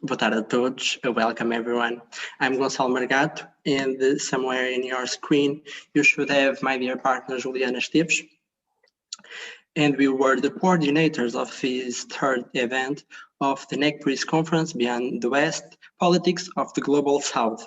Boa tarde a todos. Welcome everyone. I'm Gonçalo Margato, and somewhere in your screen you should have my dear partner Juliana Esteves. And we were the coordinators of this third event of the NECPRIS Conference Beyond the West, Politics of the Global South.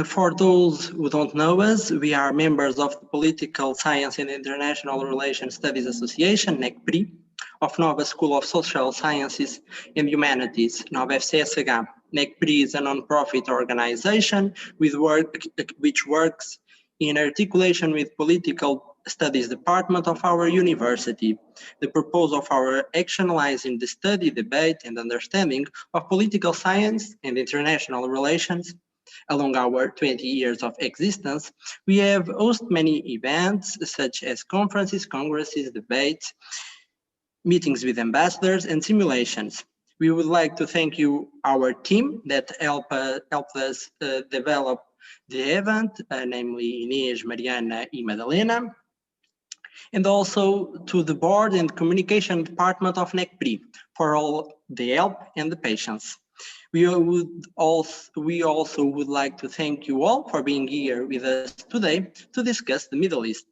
For those who don't know us, we are members of the Political Science and International Relations Studies Association, NECPRI, of Nova School of Social Sciences and Humanities, Nova FCSH. NECPRI is a non-profit organization which works in articulation with Political Studies Department of our university. The purpose of our action lies in the study, debate, and understanding of political science and international relations. Along our 20 years of existence, we have hosted many events such as conferences, congresses, debates, meetings with ambassadors, and simulations. We would like to thank you, our team that helped us develop the event, namely Inês, Mariana, and Madalena, and also to the board and communication department of NECPRI for all the help and the patience. We also would like to thank you all for being here with us today to discuss the Middle East.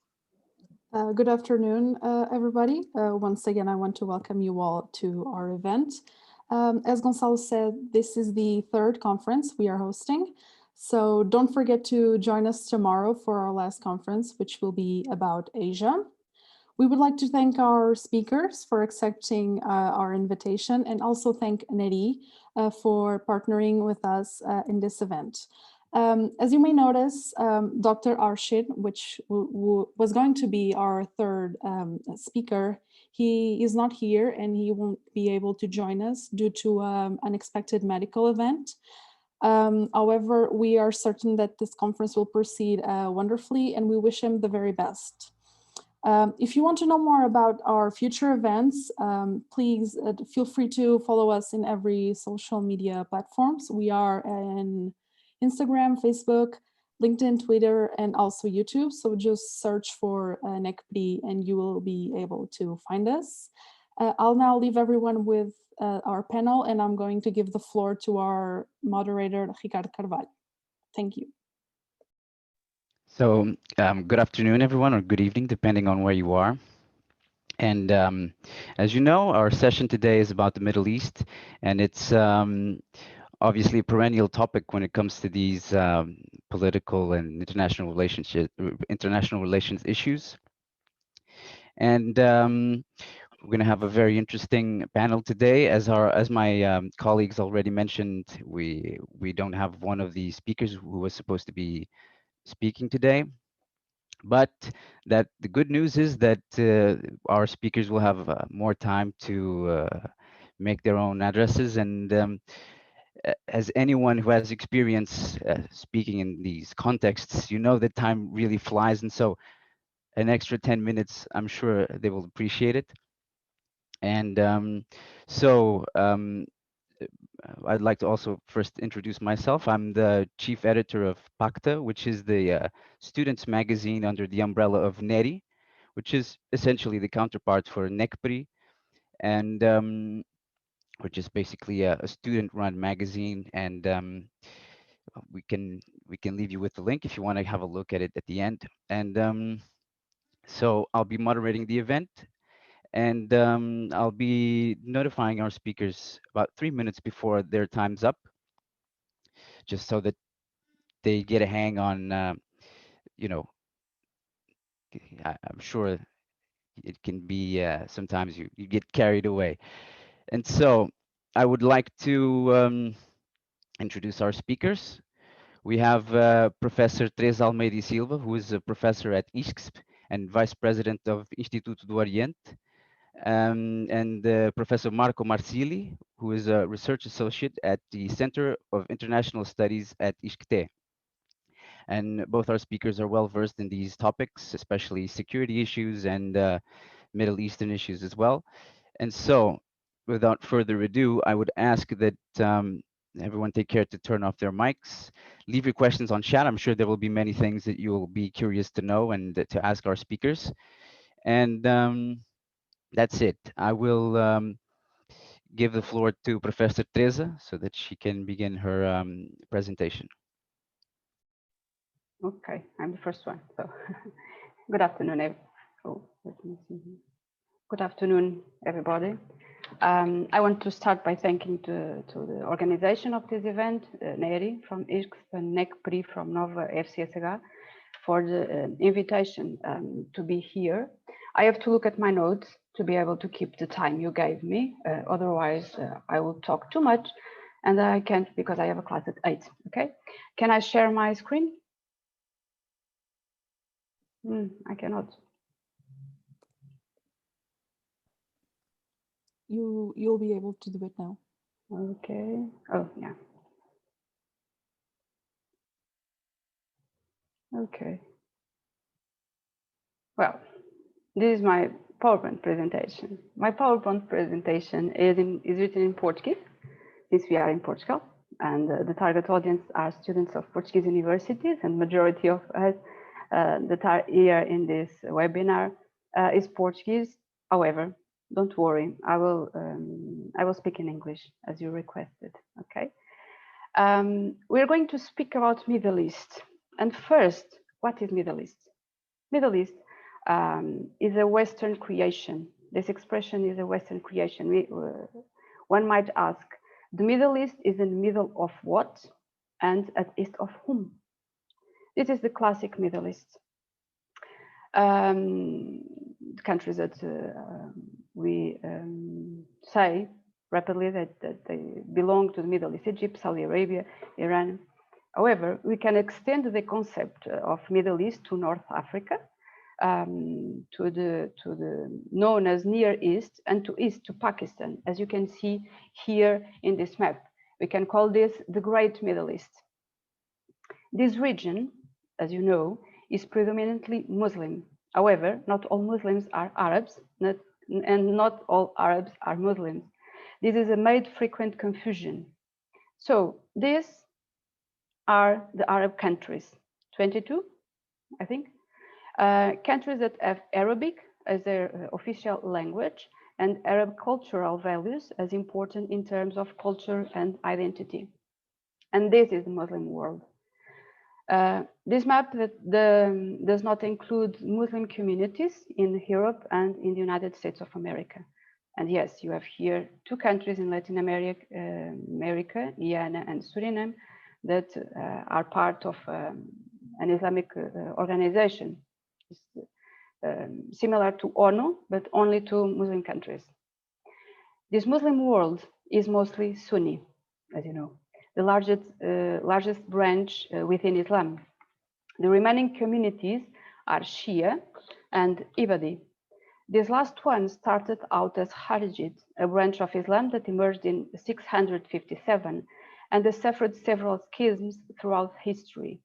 Good afternoon, everybody. Once again, I want to welcome you all to our event. As Gonçalo said, this is the third conference we are hosting. So don't forget to join us tomorrow for our last conference, which will be about Asia. We would like to thank our speakers for accepting our invitation, and also thank Neri for partnering with us in this event. As you may notice, Dr. Arshid, which was going to be our third speaker, he is not here and he won't be able to join us due to an unexpected medical event. However, we are certain that this conference will proceed wonderfully, and we wish him the very best. If you want to know more about our future events, please feel free to follow us in every social media platforms. We are in Instagram, Facebook, LinkedIn, Twitter, and also YouTube. So just search for NECPRI and you will be able to find us. I'll now leave everyone with our panel, and I'm going to give the floor to our moderator, Ricardo Carvalho. Thank you. So good afternoon, everyone, or good evening, depending on where you are. And as you know, our session today is about the Middle East, and it's obviously a perennial topic when it comes to these political and international relations issues. And we're going to have a very interesting panel today. As my colleagues already mentioned, we don't have one of the speakers who was supposed to be speaking today, but the good news is that our speakers will have more time to make their own addresses, and as anyone who has experience speaking in these contexts, you know that time really flies, and so an extra 10 minutes, I'm sure they will appreciate it. And I'd like to also first introduce myself. I'm the chief editor of Pacta, which is the students magazine under the umbrella of NERI, which is essentially the counterpart for NECPRI, and which is basically a student-run magazine. And we can leave you with the link if you want to have a look at it at the end. And so I'll be moderating the event. And I'll be notifying our speakers about 3 minutes before their time's up, just so that they get a hang on, you know, I'm sure it can be, sometimes you get carried away. And so I would like to introduce our speakers. We have Professor Teresa Almeida Silva, who is a professor at ISCSP and vice president of Instituto do Oriente. And Professor Marco Marcili, who is a research associate at the Center of International Studies at ISCTE. And both our speakers are well versed in these topics, especially security issues and Middle Eastern issues as well. And so, without further ado, I would ask that everyone take care to turn off their mics. Leave your questions on chat. I'm sure there will be many things that you will be curious to know and to ask our speakers. And that's it. I will give the floor to Professor Teresa so that she can begin her presentation. Okay, I'm the first one. So, good afternoon. Good afternoon, everybody. I want to start by thanking to the organization of this event, Neri from IRCS and NECPRI from Nova FCSH, for the invitation to be here. I have to look at my notes to be able to keep the time you gave me. Otherwise, I will talk too much, and I can't because I have a class at 8. Okay, can I share my screen? I cannot. You'll be able to do it now. Okay. Oh, yeah. Okay. Well, this is my PowerPoint presentation. My PowerPoint presentation is written in Portuguese, since we are in Portugal, and the target audience are students of Portuguese universities, and majority of us that are here in this webinar is Portuguese. However, don't worry, I will speak in English as you requested. Okay. We're going to speak about Middle East. And first, what is Middle East? Middle East is a Western creation. This expression is a Western creation. One might ask, the Middle East is in the middle of what and at east of whom? This is the classic Middle East. The countries that we say rapidly that they belong to the Middle East: Egypt, Saudi Arabia, Iran. However, we can extend the concept of Middle East to North Africa, to the known as Near East, and to East, to Pakistan, as you can see here in this map. We can call this the Great Middle East. This region, as you know, is predominantly Muslim. However, not all Muslims are Arabs, and not all Arabs are Muslims. This is a made frequent confusion. So these are the Arab countries, 22, I think, countries that have Arabic as their official language and Arab cultural values as important in terms of culture and identity. And this is the Muslim world. This map does not include Muslim communities in Europe and in the United States of America. And yes, you have here 2 countries in Latin America, Guyana and Suriname, that are part of an Islamic organization, similar to ONU, but only to Muslim countries. This Muslim world is mostly Sunni, as you know, the largest branch within Islam. The remaining communities are Shia and Ibadi. This last one started out as Harijid, a branch of Islam that emerged in 657 and has suffered several schisms throughout history.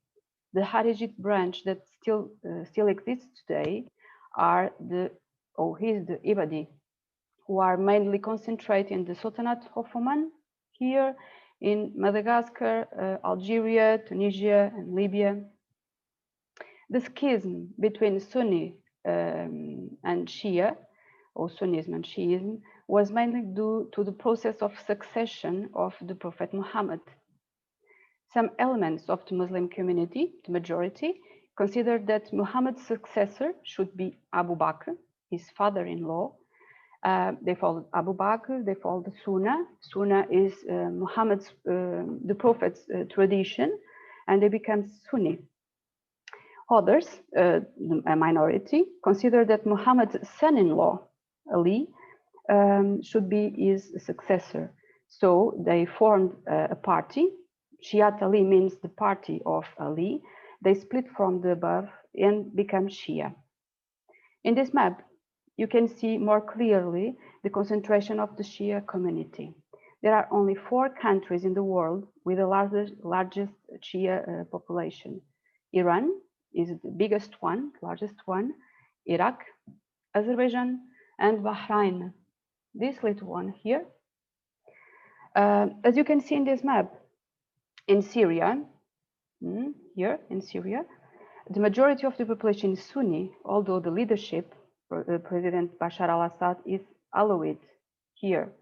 The Harijid branch that still exists today are the Ibadi, who are mainly concentrated in the Sultanate of Oman, here in Madagascar, Algeria, Tunisia, and Libya. The schism between Sunni and Shia, or Sunnism and Shiism, was mainly due to the process of succession of the Prophet Muhammad. Some elements of the Muslim community, the majority, considered that Muhammad's successor should be Abu Bakr, his father-in-law. They followed Abu Bakr, they followed the Sunnah. Sunnah is Muhammad's, the Prophet's tradition, and they become Sunni. Others, a minority, consider that Muhammad's son-in-law, Ali, should be his successor. So they formed a party. Shiat Ali means the party of Ali. They split from the above and become Shia. In this map, you can see more clearly the concentration of the Shia community. There are only 4 countries in the world with the largest Shia population. Iran is the biggest one, largest one, Iraq, Azerbaijan, and Bahrain. This little one here. As you can see in this map, in Syria, here in Syria, the majority of the population is Sunni, although the leadership, President Bashar al-Assad, is Alawite here.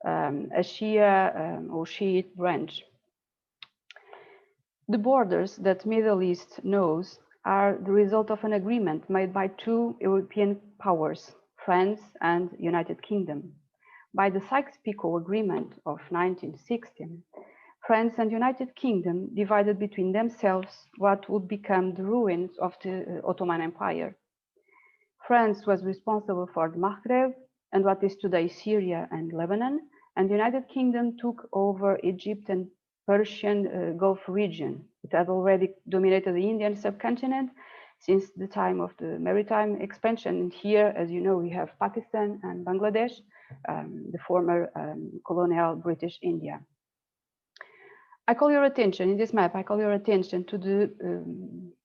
a Shia or Shiite branch. The borders that Middle East knows are the result of an agreement made by two European powers, France and United Kingdom. By the Sykes-Picot Agreement of 1916, France and United Kingdom divided between themselves what would become the ruins of the Ottoman Empire. France was responsible for the Maghreb and what is today Syria and Lebanon, and the United Kingdom took over Egypt and Persian Gulf region. It had already dominated the Indian subcontinent since the time of the maritime expansion. And here, as you know, we have Pakistan and Bangladesh, the former colonial British India. I call your attention, in this map, I call your attention to the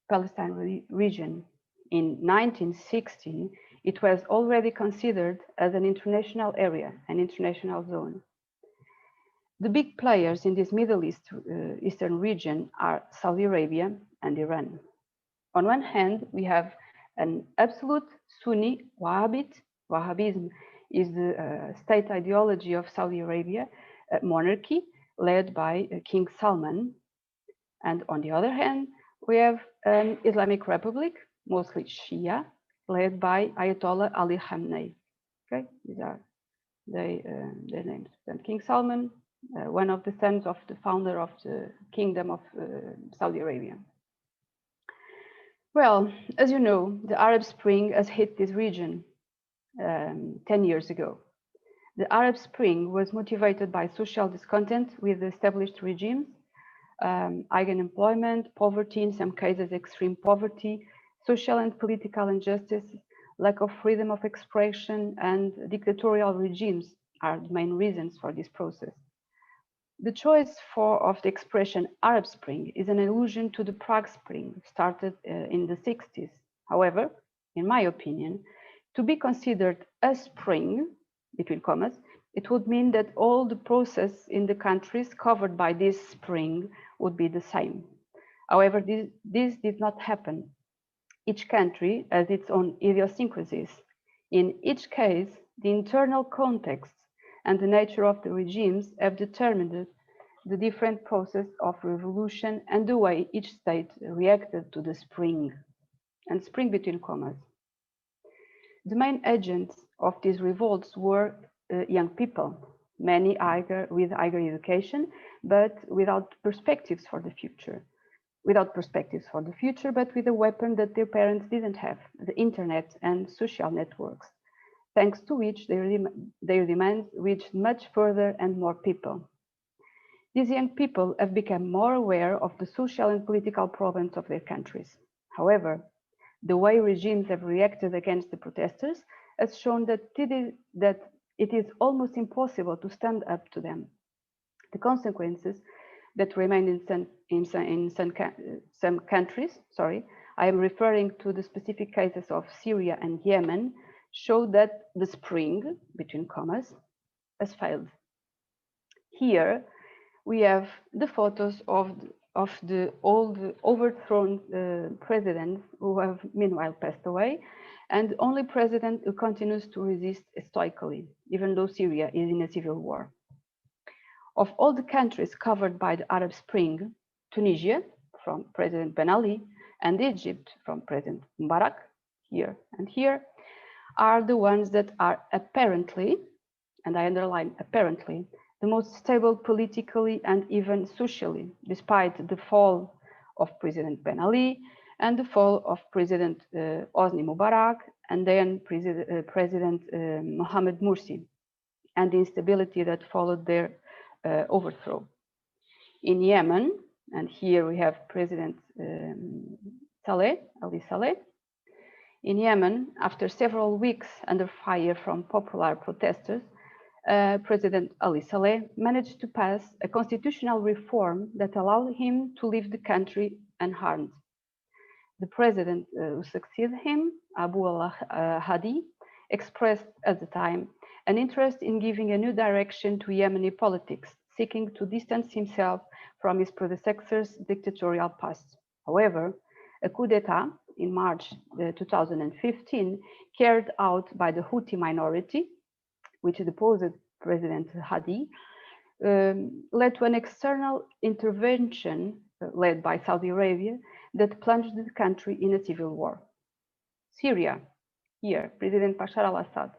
Palestine region. In 1960, it was already considered as an international area, an international zone. The big players in this Middle East, Eastern region are Saudi Arabia and Iran. On one hand, we have an absolute Sunni Wahhabite. Wahhabism is the state ideology of Saudi Arabia, monarchy led by King Salman. And on the other hand, we have an Islamic Republic, mostly Shia, led by Ayatollah Ali Khamenei. Okay, these are their names. And King Salman, one of the sons of the founder of the Kingdom of Saudi Arabia. Well, as you know, the Arab Spring has hit this region 10 years ago. The Arab Spring was motivated by social discontent with the established regimes, eigenemployment, poverty, in some cases extreme poverty, social and political injustice, lack of freedom of expression, and dictatorial regimes are the main reasons for this process. The choice of the expression Arab Spring is an allusion to the Prague Spring, started in the 60s. However, in my opinion, to be considered a spring, between commas, it would mean that all the process in the countries covered by this spring would be the same. However, this did not happen. Each country has its own idiosyncrasies. In each case, the internal context and the nature of the regimes have determined the different process of revolution and the way each state reacted to the spring, and spring between commas. The main agents of these revolts were young people, many with higher education, but without perspectives for the future. Without perspectives for the future, but with a weapon that their parents didn't have, the internet and social networks, thanks to which their demands reached much further and more people. These young people have become more aware of the social and political problems of their countries. However, the way regimes have reacted against the protesters has shown that it is almost impossible to stand up to them. The consequences that remain in some countries, I am referring to the specific cases of Syria and Yemen, show that the spring, between commas, has failed. Here we have the photos of the old overthrown presidents who have meanwhile passed away, and the only president who continues to resist stoically, even though Syria is in a civil war. Of all the countries covered by the Arab Spring, Tunisia, from President Ben Ali, and Egypt, from President Mubarak, here and here, are the ones that are apparently, and I underline apparently, the most stable politically and even socially, despite the fall of President Ben Ali and the fall of President Hosni Mubarak, and then President Mohamed Morsi, and the instability that followed their overthrow. In Yemen, and here we have President Ali Saleh. In Yemen, after several weeks under fire from popular protesters, President Ali Saleh managed to pass a constitutional reform that allowed him to leave the country unharmed. The president who succeeded him, Abu al-Hadi, expressed at the time an interest in giving a new direction to Yemeni politics, seeking to distance himself from his predecessor's dictatorial past. However, a coup d'etat in March 2015, carried out by the Houthi minority, which deposed President Hadi, led to an external intervention led by Saudi Arabia that plunged the country in a civil war. Syria, here, President Bashar al-Assad,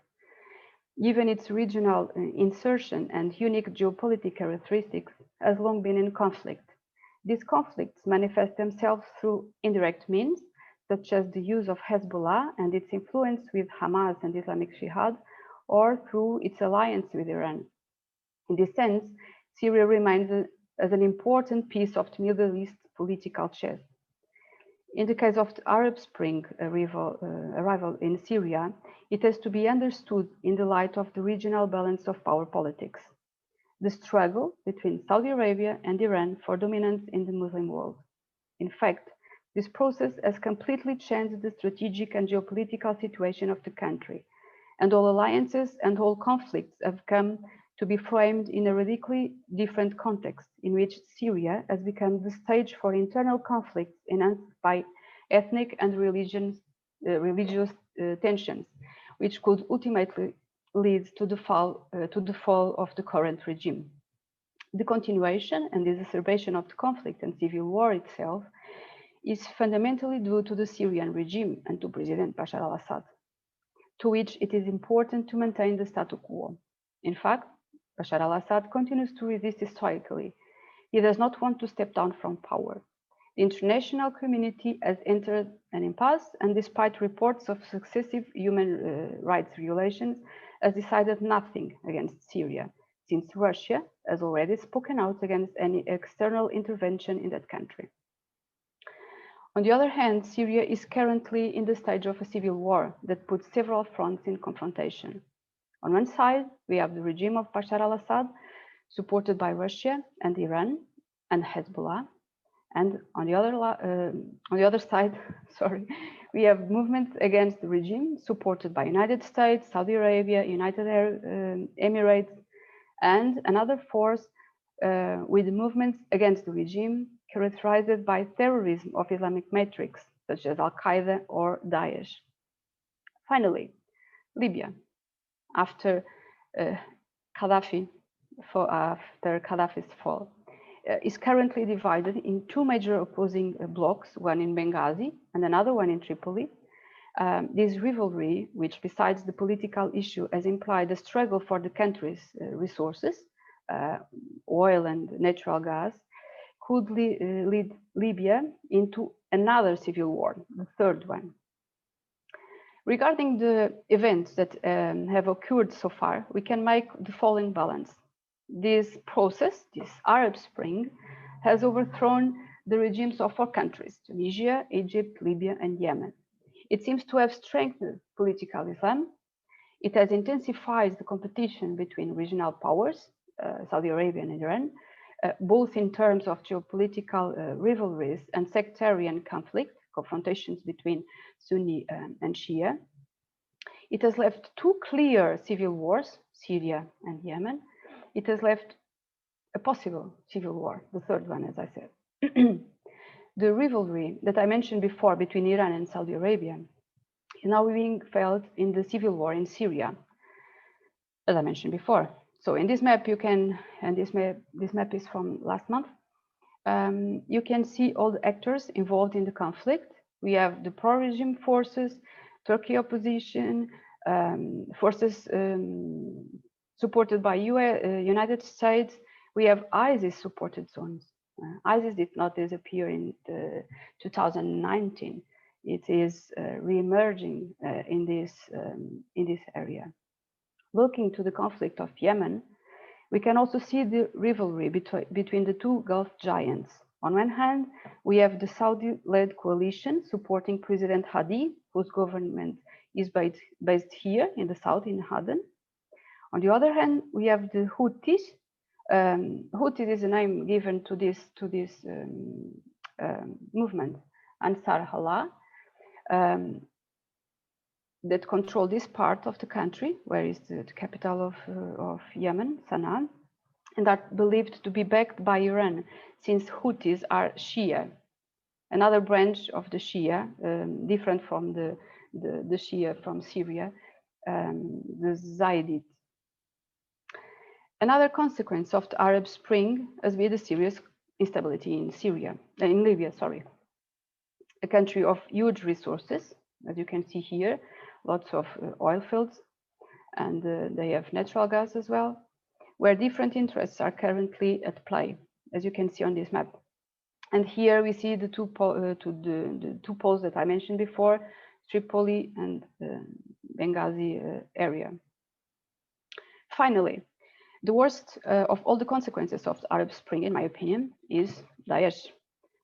given its regional insertion and unique geopolitical characteristics, has long been in conflict. These conflicts manifest themselves through indirect means, such as the use of Hezbollah and its influence with Hamas and Islamic Jihad, or through its alliance with Iran. In this sense, Syria remains as an important piece of the Middle East political chess. In the case of the Arab Spring arrival in Syria, it has to be understood in the light of the regional balance of power politics, the struggle between Saudi Arabia and Iran for dominance in the Muslim world. In fact, this process has completely changed the strategic and geopolitical situation of the country, and all alliances and all conflicts have come to be framed in a radically different context, in which Syria has become the stage for internal conflicts enhanced by ethnic and religious tensions, which could ultimately lead to the fall of the current regime. The continuation and exacerbation of the conflict and civil war itself is fundamentally due to the Syrian regime and to President Bashar al-Assad, to which it is important to maintain the status quo. In fact, Bashar al-Assad continues to resist stoically. He does not want to step down from power. The international community has entered an impasse, and despite reports of successive human rights violations, has decided nothing against Syria, since Russia has already spoken out against any external intervention in that country. On the other hand, Syria is currently in the stage of a civil war that puts several fronts in confrontation. On one side, we have the regime of Bashar al-Assad, supported by Russia and Iran and Hezbollah. And on the other side, we have movements against the regime supported by United States, Saudi Arabia, United Arab Emirates, and another force with movements against the regime characterized by terrorism of Islamic matrix, such as Al-Qaeda or Daesh. Finally, Libya. After Gaddafi's fall, is currently divided in two major opposing blocks, one in Benghazi and another one in Tripoli. This rivalry, which besides the political issue has implied a struggle for the country's resources, oil and natural gas, could lead Libya into another civil war, the third one. Regarding the events that have occurred so far, we can make the following balance. This process, this Arab Spring, has overthrown the regimes of four countries: Tunisia, Egypt, Libya, and Yemen. It seems to have strengthened political Islam. It has intensified the competition between regional powers, Saudi Arabia and Iran, both in terms of geopolitical rivalries and sectarian conflict, confrontations between Sunni and Shia. It has left two clear civil wars, Syria and Yemen. It has left a possible civil war, the third one, as I said. The rivalry that I mentioned before between Iran and Saudi Arabia is now being felt in the civil war in Syria, as I mentioned before. So in this map, you can, and this map is from last month, you can see all the actors involved in the conflict. We have the pro-regime forces, Turkey opposition, forces supported by United States. We have ISIS-supported zones. ISIS did not disappear in 2019. It is re-emerging in this area. Looking to the conflict of Yemen, we can also see the rivalry between the two Gulf giants. On one hand, we have the Saudi-led coalition supporting President Hadi, whose government is based here in the south, in Aden. On the other hand, we have the Houthis. Houthis is a name given to this movement, Ansar Allah, that control this part of the country, where is the capital of Yemen, Sana'a, and are believed to be backed by Iran, since Houthis are Shia, another branch of the Shia, different from the Shia from Syria, the Zaydid. Another consequence of the Arab Spring has been the serious instability in Libya, a country of huge resources, as you can see here, lots of oil fields, and they have natural gas as well, where different interests are currently at play, as you can see on this map. And here we see the two poles that I mentioned before, Tripoli and Benghazi area. Finally, the worst of all the consequences of the Arab Spring, in my opinion, is Daesh.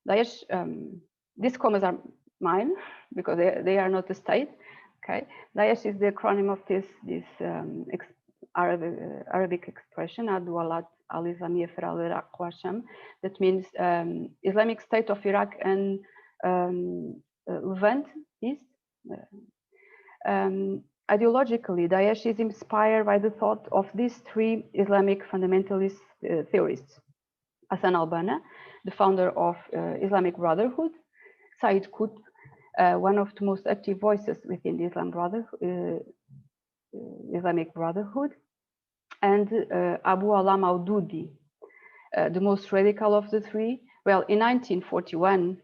Daesh, these commas are mine because they are not a state. Okay, Daesh is the acronym of this Arabic expression, Adwalat al-Islamiyya fi al-Iraq wa Sham, that means Islamic State of Iraq and Levant East. Ideologically, Daesh is inspired by the thought of these three Islamic fundamentalist theorists: Hassan al-Banna, the founder of Islamic Brotherhood; Said Qutb, one of the most active voices within the Islamic Brotherhood; and Abu Alam al-Dudi, the most radical of the three. Well, in 1941,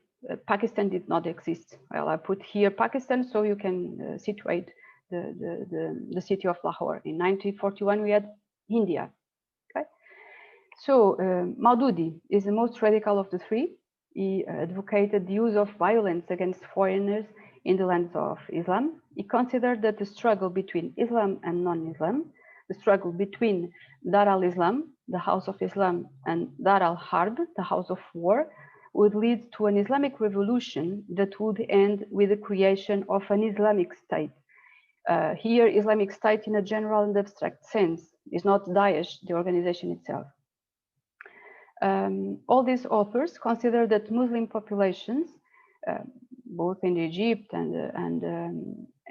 Pakistan did not exist. Well, I put here Pakistan so you can situate the city of Lahore. In 1941, we had India. Okay, so Maududi is the most radical of the three. He advocated the use of violence against foreigners in the lands of Islam. He considered that the struggle between Islam and non-Islam, the struggle between Dar al-Islam, the house of Islam, and Dar al-Harb, the house of war, would lead to an Islamic revolution that would end with the creation of an Islamic state. Here, Islamic State in a general and abstract sense is not Daesh, the organization itself. All these authors consider that Muslim populations, both in Egypt and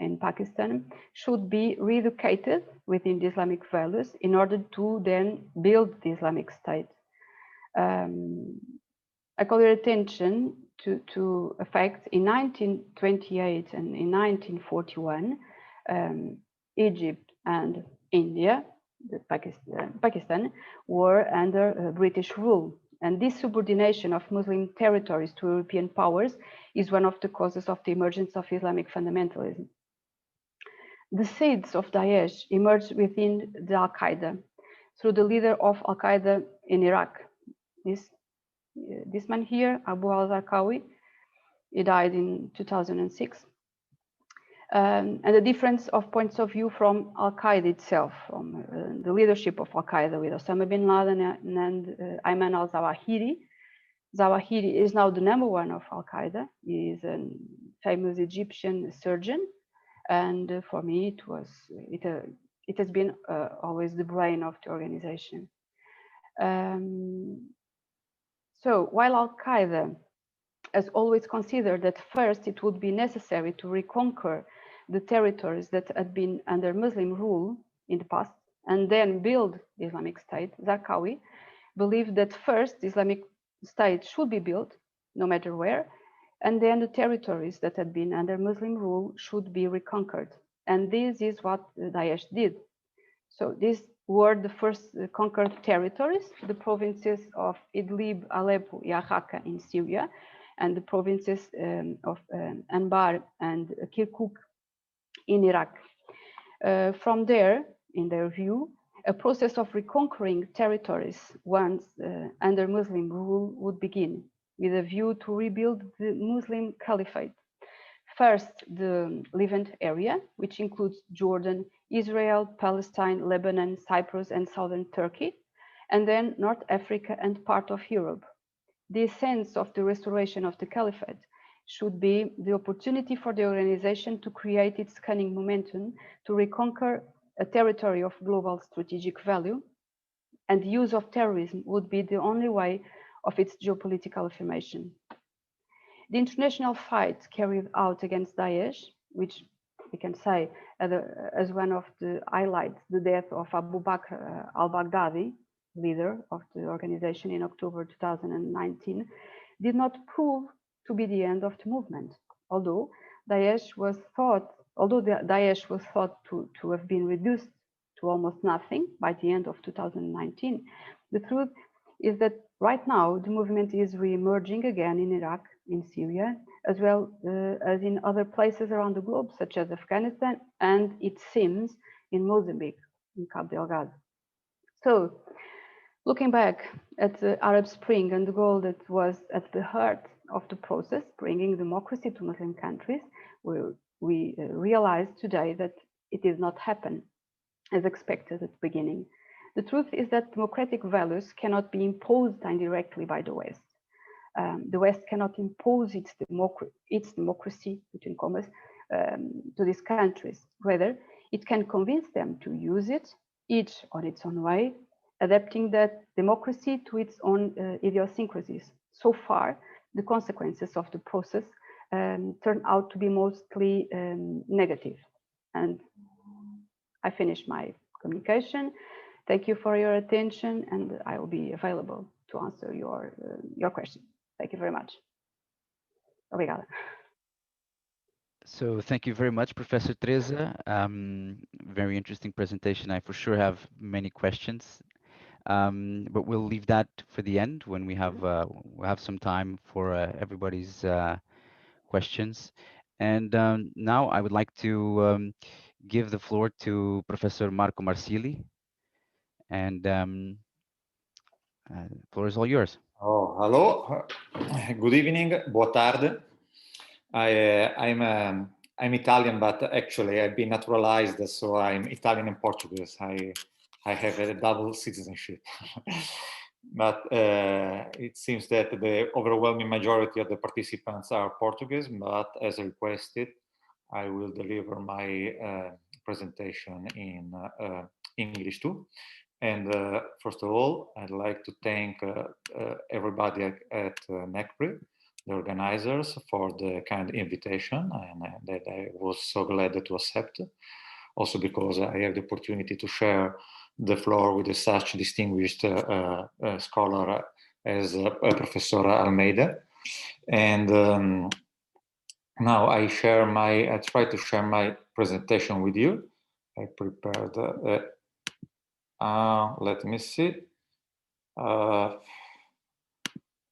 in Pakistan, should be re-educated within the Islamic values in order to then build the Islamic State. I call your attention to a fact: in 1928 and in 1941, Egypt and India, Pakistan, were under British rule. And this subordination of Muslim territories to European powers is one of the causes of the emergence of Islamic fundamentalism. The seeds of Daesh emerged within the Al-Qaeda through the leader of Al-Qaeda in Iraq. This man here, Abu al-Zarqawi, he died in 2006. And the difference of points of view from Al-Qaeda itself, from the leadership of Al-Qaeda with Osama bin Laden and Ayman al-Zawahiri. Zawahiri is now the #1 of Al-Qaeda. He is a famous Egyptian surgeon, and for me, it has been always the brain of the organization. So while Al-Qaeda has always considered that first it would be necessary to reconquer the territories that had been under Muslim rule in the past and then build the Islamic State, Zarqawi believed that first the Islamic State should be built, no matter where, and then the territories that had been under Muslim rule should be reconquered. And this is what Daesh did. So these were the first conquered territories, the provinces of Idlib, Aleppo, Raqqa in Syria, and the provinces of Anbar and Kirkuk in Iraq. From there, in their view, a process of reconquering territories once under Muslim rule would begin, with a view to rebuild the Muslim caliphate. First, the Levant area, which includes Jordan, Israel, Palestine, Lebanon, Cyprus, and southern Turkey, and then North Africa and part of Europe. The essence of the restoration of the caliphate should be the opportunity for the organization to create its cunning momentum to reconquer a territory of global strategic value, and the use of terrorism would be the only way of its geopolitical affirmation. The international fight carried out against Daesh, which we can say as one of the highlights, the death of Abu Bakr al-Baghdadi, leader of the organization in October 2019, did not prove to be the end of the movement. Although Daesh was thought to have been reduced to almost nothing by the end of 2019, the truth is that right now the movement is re-emerging again in Iraq, in Syria, as well as in other places around the globe, such as Afghanistan, and it seems in Mozambique, in Cabo Delgado. So, looking back at the Arab Spring and the goal that was at the heart of the process, bringing democracy to Muslim countries, we realize today that it did not happen as expected at the beginning. The truth is that democratic values cannot be imposed indirectly by the West. The West cannot impose its democracy, between commas, to these countries. Rather, it can convince them to use it, each on its own way, adapting that democracy to its own idiosyncrasies. So far, the consequences of the process turn out to be mostly negative. And I finish my communication. Thank you for your attention, and I will be available to answer your question. Thank you very much. Obrigada. So thank you very much, Professor Teresa. Very interesting presentation. I for sure have many questions, but we'll leave that for the end when we'll have some time for everybody's questions. And now I would like to give the floor to Professor Marco Marcili, and the floor is all yours. Oh, hello. Good evening. Boa tarde. I'm Italian, but actually I've been naturalized, so I'm Italian and Portuguese. I have a double citizenship. But it seems that the overwhelming majority of the participants are Portuguese, but as requested, I will deliver my presentation in English too. And first of all, I'd like to thank everybody at NECPRI, the organizers, for the kind invitation, and that I was so glad to accept. Also because I have the opportunity to share the floor with such distinguished scholar as Professor Almeida. And now I try to share my presentation with you. I prepared let me see.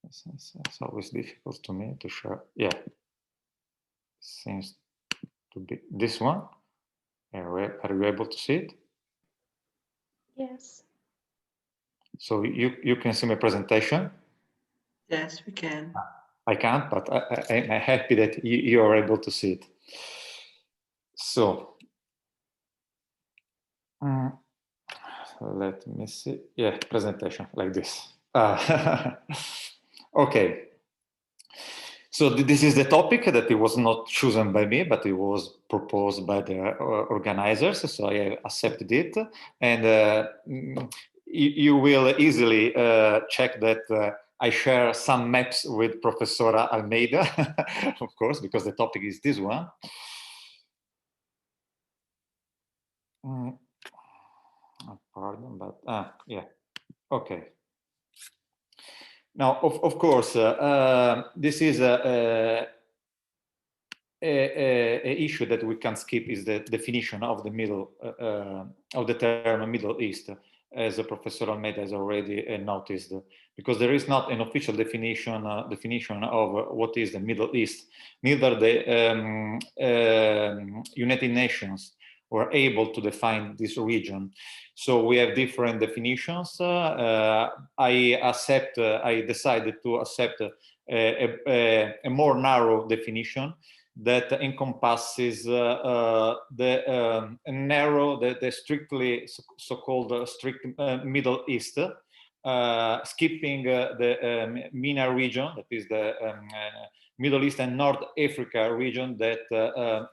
It's always difficult to me to share. Yeah, seems to be this one. Are you able to see it? Yes. So you can see my presentation? Yes, we can. I can't, but I'm happy that you are able to see it. So let me see. Yeah, presentation like this. Okay. So this is the topic that it was not chosen by me, but it was proposed by the organizers. So I accepted it, and you will easily check that I share some maps with Professor Almeida, of course, because the topic is this one. Pardon, but yeah, okay. Now, of course, this is a issue that we can't skip, is the definition of the term Middle East, as Professor Almeida has already noticed, because there is not an official definition of what is the Middle East. Neither the United Nations were able to define this region. So we have different definitions. I decided to accept a more narrow definition that encompasses the strictly so-called strict Middle East, skipping the MENA region, that is the Middle East and North Africa region, that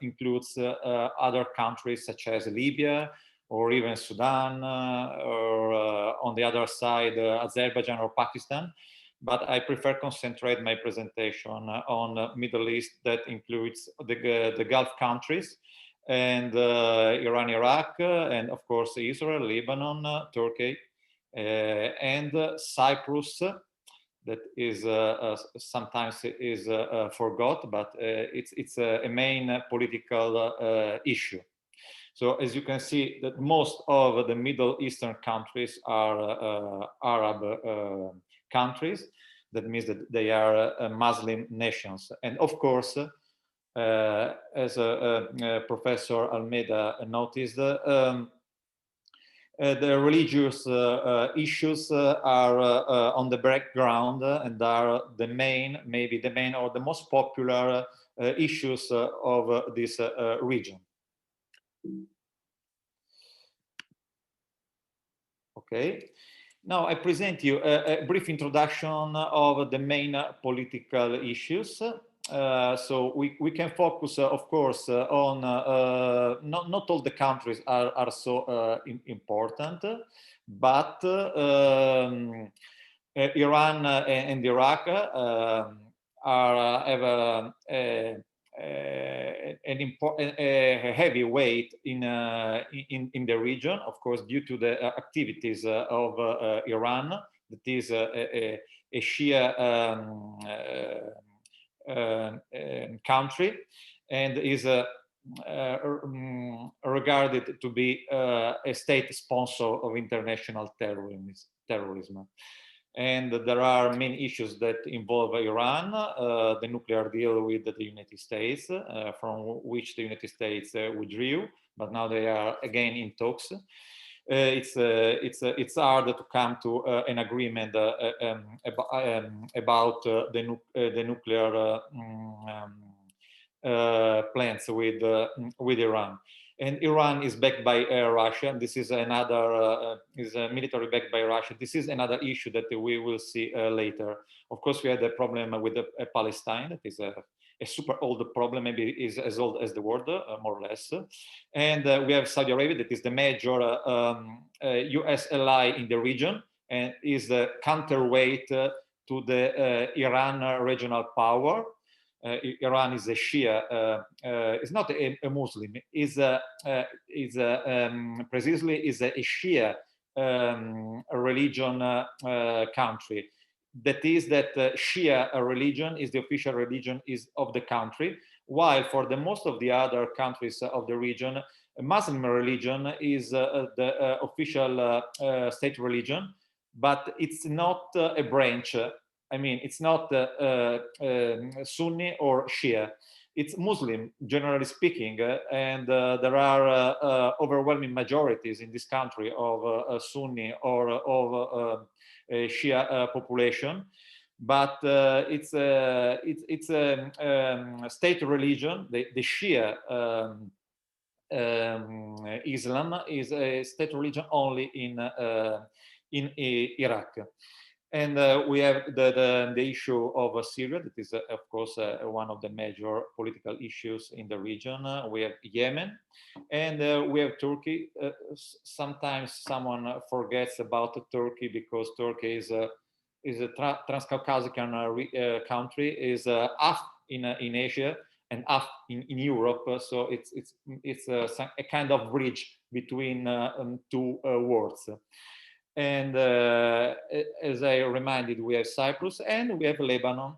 includes other countries such as Libya, or even Sudan, or on the other side, Azerbaijan or Pakistan. But I prefer concentrate my presentation on Middle East, that includes the Gulf countries, and Iran, Iraq, and of course Israel, Lebanon, Turkey, and Cyprus, that is sometimes is forgot, but it's a main political issue. So as you can see, that most of the Middle Eastern countries are Arab countries. That means that they are Muslim nations. And of course, as Professor Almeida noticed, the religious issues are on the background and are the main, maybe the main or the most popular issues of this region. Okay. Now I present you a brief introduction of the main political issues. So we can focus, of course, on not all the countries are so important, but Iran and Iraq have a heavy weight in the region, of course, due to the activities of Iran, that is a Shia country, and is regarded to be a state sponsor of international terrorism. And there are main issues that involve Iran, the nuclear deal with the United States, from which the United States withdrew, but now they are again in talks. It's hard to come to an agreement about the nuclear plans with Iran. And Iran is backed by Russia. This is another is military backed by Russia. This is another issue that we will see later. Of course, we had a problem with Palestine. That is a super old problem, maybe is as old as the world, more or less. And we have Saudi Arabia, that is the major US ally in the region, and is the counterweight to the Iran regional power. Iran is a Shia, is not a Muslim, precisely is a Shia religion country. That is that Shia religion is the official religion of the country, while for the most of the other countries of the region, Muslim religion is the official state religion, but it's not a branch. I mean, it's not Sunni or Shia. It's Muslim, generally speaking, and there are overwhelming majorities in this country of Sunni or of Shia population. But it's a state religion. The Shia Islam is a state religion only in Iraq. And we have the issue of Syria, that is, of course, one of the major political issues in the region. We have Yemen, and we have Turkey. Sometimes someone forgets about Turkey because Turkey is a Transcaucasian country, is half in Asia and half in Europe. So it's a kind of bridge between two worlds. And as I reminded, we have Cyprus and we have Lebanon.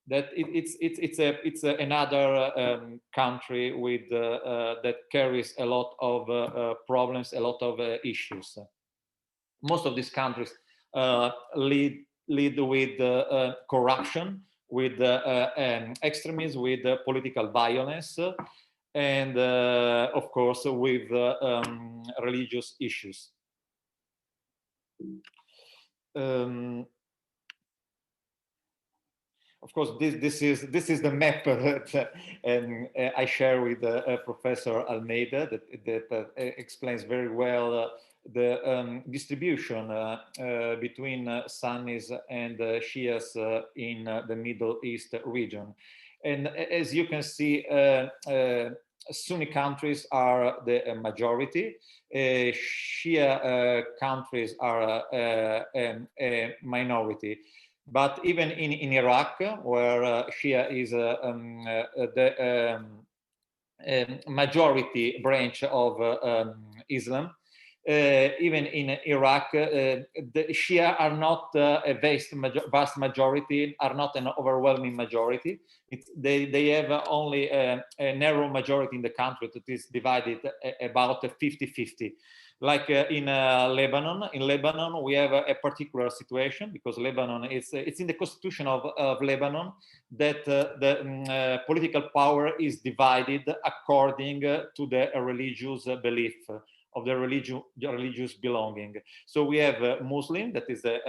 That it's another country with that carries a lot of problems, a lot of issues. Most of these countries lead with corruption, with extremism, with political violence, and of course with religious issues. Of course, this is the map that I share with Professor Almeida that explains very well the distribution between Sunnis and Shias in the Middle East region. And as you can see, Sunni countries are the majority. Shia countries are a minority. But even in Iraq, where Shia is the majority branch of Islam, even in Iraq, the Shia are not a vast majority, are not an overwhelming majority. They have only a narrow majority in the country that is divided about 50-50. Like in Lebanon. In Lebanon, we have a particular situation because Lebanon it's in the constitution of Lebanon that the political power is divided according to the religious belief of the religious belonging. So we have Muslim, that is the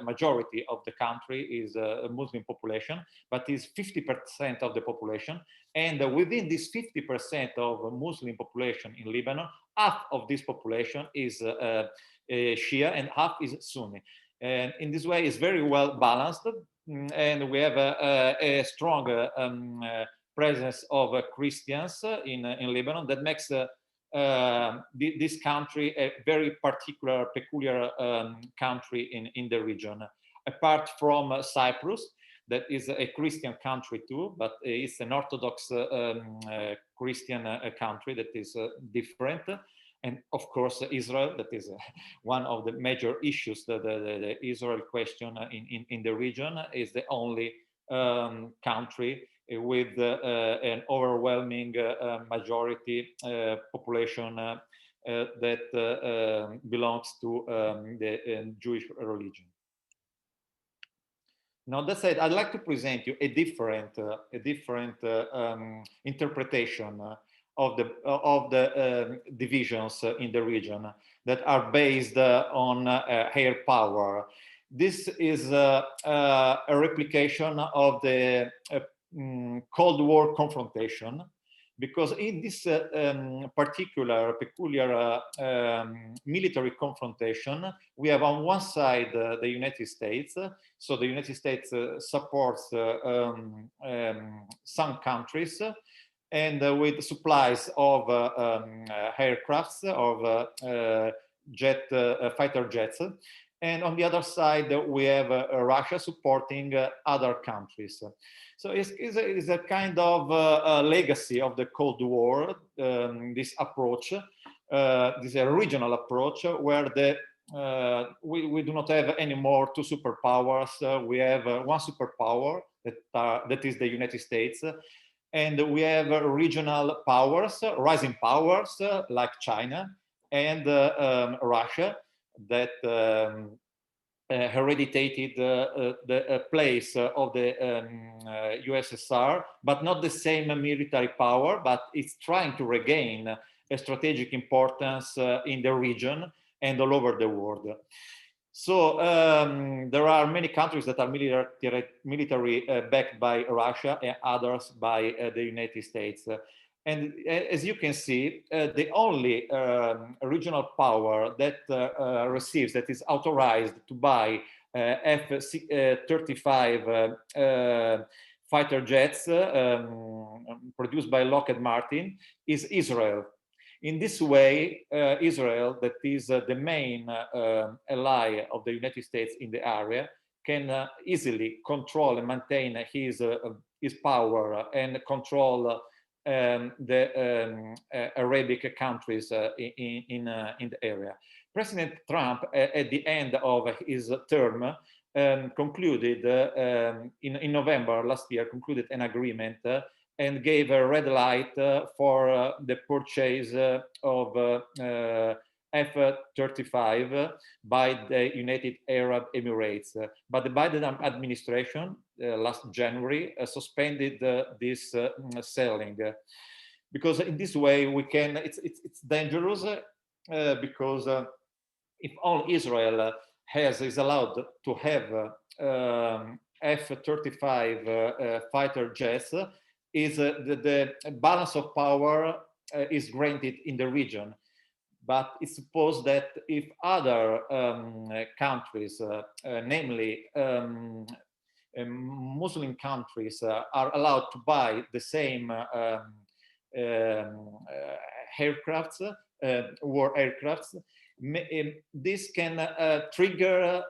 majority of the country is a Muslim population, but is 50% of the population. And within this 50% of Muslim population in Lebanon, half of this population is Shia and half is Sunni. And in this way, it's very well balanced. And we have a strong presence of Christians in Lebanon that makes this country a very peculiar country in the region. Apart from Cyprus, that is a Christian country too, but it's an Orthodox Christian country that is different. And of course, Israel, that is one of the major issues, the Israel question in the region, is the only country with an overwhelming majority population that belongs to the Jewish religion. Now that said, I'd like to present you a different interpretation of the divisions in the region that are based on air power. This is a replication of the Cold War confrontation, because in this peculiar military confrontation, we have on one side the United States. So the United States supports some countries and with supplies of aircrafts, of fighter jets. And on the other side, we have Russia supporting other countries. So it's a kind of legacy of the Cold War, this approach, this regional approach, where we do not have any more two superpowers. We have one superpower that is the United States. And we have regional powers, rising powers like China and Russia that hereditated the place of the USSR, but not the same military power, but it's trying to regain a strategic importance in the region and all over the world. So there are many countries that are military backed by Russia and others by the United States. And as you can see, the only regional power that receives, that is authorized to buy F-35 fighter jets produced by Lockheed Martin is Israel. In this way, Israel, that is the main ally of the United States in the area, can easily control and maintain his power and control the Arabic countries in the area. President Trump, at the end of his term, concluded in November last year, concluded an agreement and gave a red light for the purchase of F-35 by the United Arab Emirates. But the Biden administration last January suspended this selling, because in this way we can, it's dangerous because if all Israel is allowed to have F-35 fighter jets, is the balance of power is granted in the region. But it's supposed that if other countries, namely Muslim countries, are allowed to buy the same aircrafts, war aircrafts, this can trigger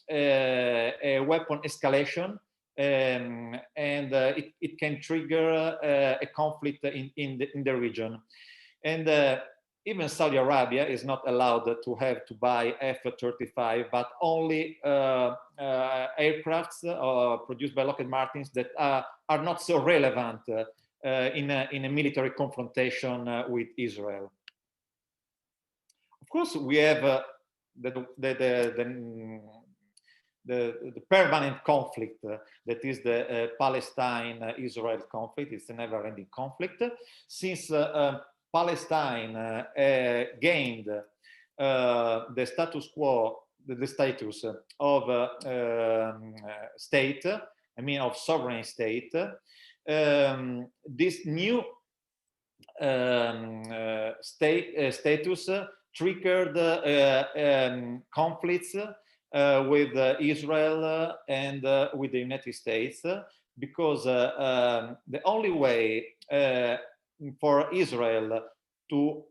a weapon escalation, and it can trigger a conflict in the region. And even Saudi Arabia is not allowed to have to buy F-35, but only aircrafts produced by Lockheed Martins that are not so relevant in a military confrontation with Israel. Of course, we have the permanent conflict that is the Palestine-Israel conflict. It's a never-ending conflict. Since Palestine gained the status quo, the status of state, I mean of sovereign state, this new status triggered conflicts with Israel and with the United States, because the only way for Israel to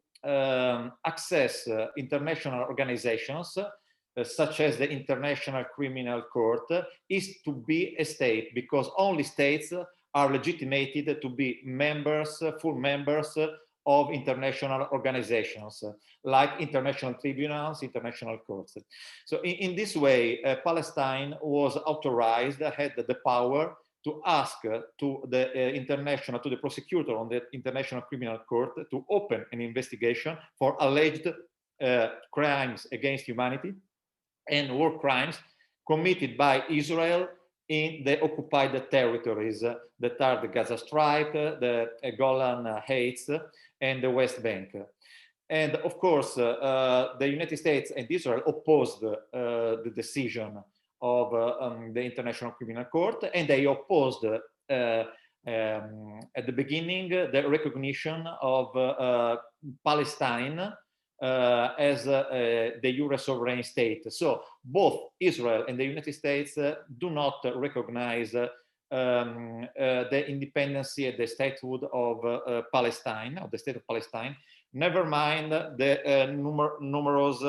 access international organizations such as the International Criminal Court is to be a state, because only states are legitimated to be members, full members of international organizations like international tribunals, international courts. So in this way, Palestine was authorized, had the power to ask to the prosecutor on the International Criminal Court to open an investigation for alleged crimes against humanity and war crimes committed by Israel in the occupied territories that are the Gaza Strip, the Golan Heights, and the West Bank. And of course, the United States and Israel opposed the decision of the International Criminal Court, and they opposed at the beginning the recognition of Palestine as the de jure sovereign state. So both Israel and the United States do not recognize the independence and the statehood of Palestine, of the state of Palestine. Never mind the numerous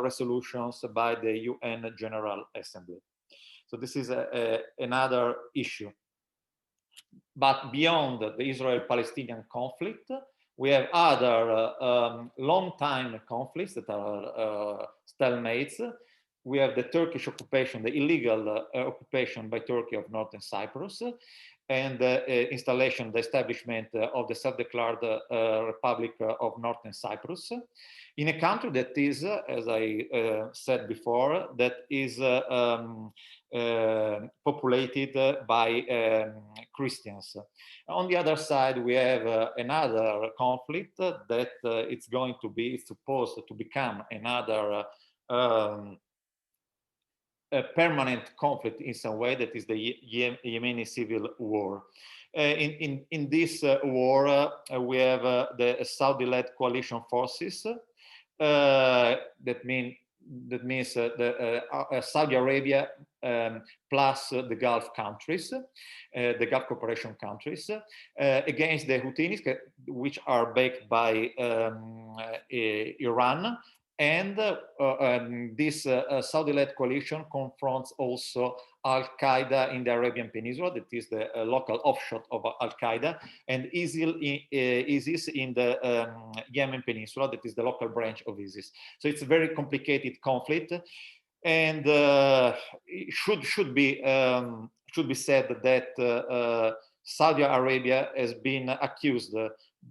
resolutions by the UN General Assembly. So this is another issue. But beyond the Israel-Palestinian conflict, we have other long-time conflicts that are stalemates. We have the Turkish occupation, the illegal occupation by Turkey of Northern Cyprus, and the installation, the establishment of the self-declared Republic of Northern Cyprus, in a country that is, as I said before, that is populated by Christians. On the other side, we have another conflict that it's supposed to become another a permanent conflict in some way, that is the Yemeni Civil War. In this war, we have the Saudi-led coalition forces. That means Saudi Arabia plus the Gulf countries, the Gulf cooperation countries, against the Houthis, which are backed by Iran. And this Saudi-led coalition confronts also Al-Qaeda in the Arabian Peninsula, that is the local offshoot of Al-Qaeda, and ISIS in the Yemen Peninsula, that is the local branch of ISIS. So it's a very complicated conflict, and it should be said that Saudi Arabia has been accused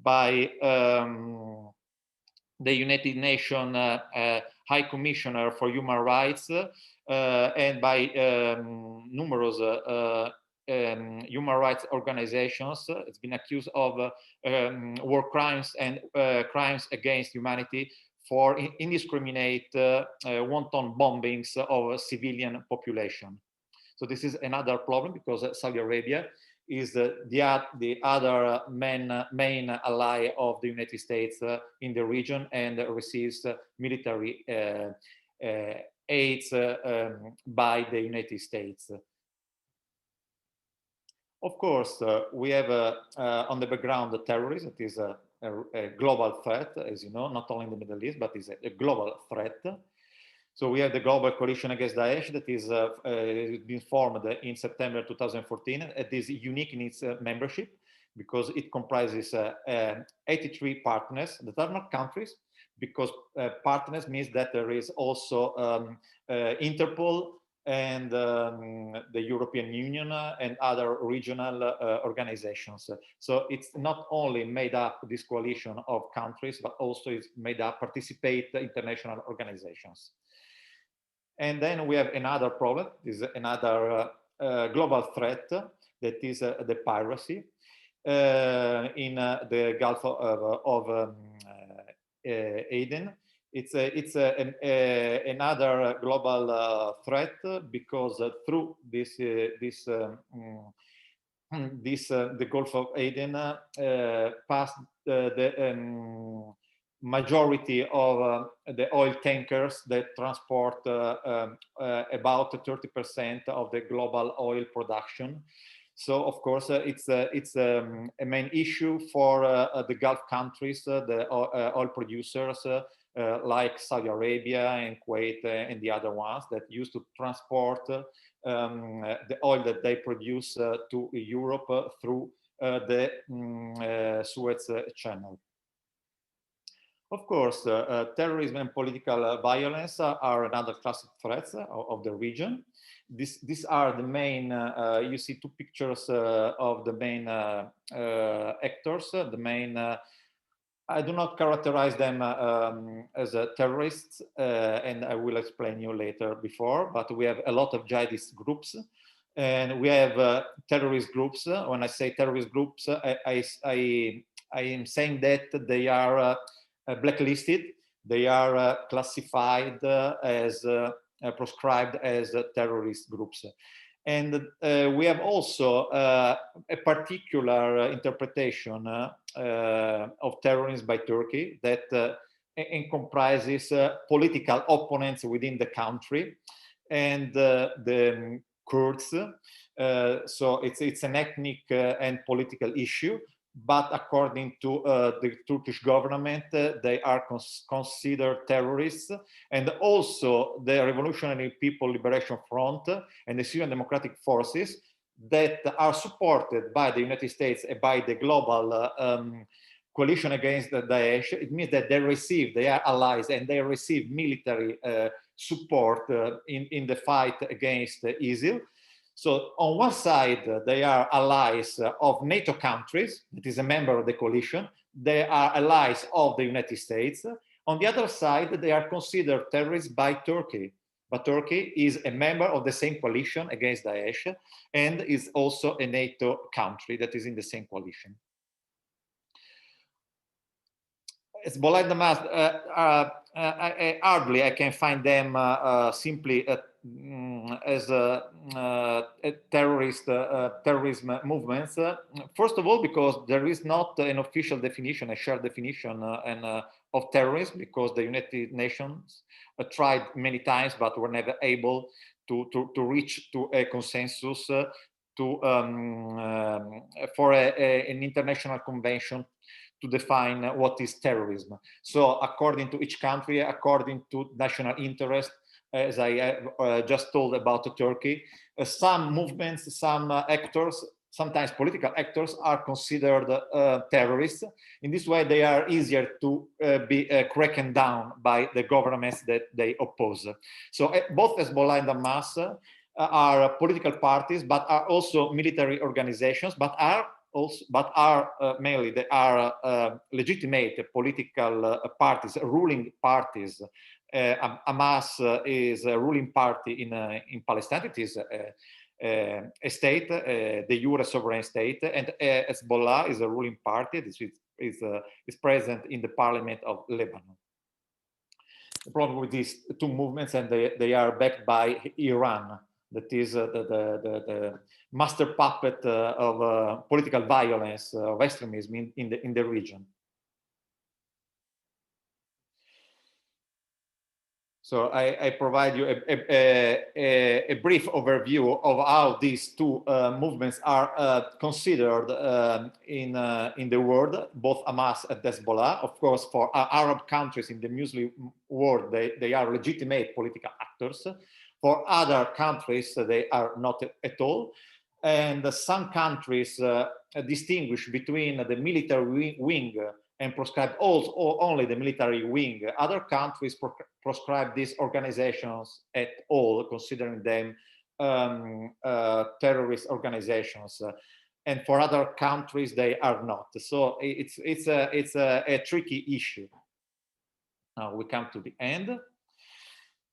by the United Nations High Commissioner for Human Rights and by numerous human rights organizations. It's been accused of war crimes and crimes against humanity for indiscriminate wanton bombings of civilian population. So this is another problem, because Saudi Arabia is the other main ally of the United States in the region, and receives military aids by the United States. Of course, we have on the background the terrorism. It is a global threat, as you know, not only in the Middle East, but is a global threat. So we have the global coalition against Daesh that is been formed in September 2014. It is unique in its membership, because it comprises 83 partners that are not countries, because partners means that there is also Interpol and the European Union and other regional organizations. So it's not only made up this coalition of countries, but also it's made up participate international organizations. And then we have another problem, is another global threat, that is the piracy in the Gulf of Aden. It's another global threat because through the Gulf of Aden passed the majority of the oil tankers that transport about 30% of the global oil production. So of course it's a main issue for the Gulf countries, the oil producers like Saudi Arabia and Kuwait and the other ones that used to transport the oil that they produce to Europe through the Suez Channel. Of course, terrorism and political violence are another classic threats of the region. These are the main, you see two pictures of the main actors, the main, I do not characterize them as terrorists, and I will explain you later before, but we have a lot of jihadist groups, and we have terrorist groups. When I say terrorist groups, I am saying that they are blacklisted, they are classified as proscribed as terrorist groups. And we have also a particular interpretation of terrorism by Turkey that comprises political opponents within the country and the Kurds. So it's an ethnic and political issue. But according to the Turkish government, they are considered terrorists, and also the Revolutionary People Liberation Front and the Syrian Democratic Forces that are supported by the United States and by the global coalition against the Daesh. It means that they are allies, and they receive military support in the fight against ISIL. So on one side, they are allies of NATO countries, that is a member of the coalition. They are allies of the United States. On the other side, they are considered terrorists by Turkey. But Turkey is a member of the same coalition against Daesh and is also a NATO country that is in the same coalition. Hezbollah and Hamas, hardly I can find them simply as terrorism movements. First of all, because there is not an official definition, a shared definition of terrorism, because the United Nations tried many times but were never able to reach to a consensus for an international convention to define what is terrorism. So according to each country, according to national interest, as I just told about Turkey, some movements, some actors, sometimes political actors, are considered terrorists. In this way, they are easier to be cracked down by the governments that they oppose. So both Hezbollah and Hamas are political parties, but are also military organizations, but are mainly they are legitimate political parties, ruling parties. Hamas is a ruling party in Palestine. It is a state, the jure sovereign state, and Hezbollah is a ruling party. This is present in the parliament of Lebanon. The problem with these two movements, and they are backed by Iran. That is the master puppet of political violence, of extremism in the region. So I provide you a brief overview of how these two movements are considered in the world, both Hamas and Hezbollah. Of course, for Arab countries in the Muslim world, they are legitimate political actors. For other countries, they are not at all. And some countries distinguish between the military wing and prescribe also only the military wing. Other countries proscribe these organizations at all, considering them terrorist organizations. And for other countries, they are not. So it's a tricky issue. Now we come to the end.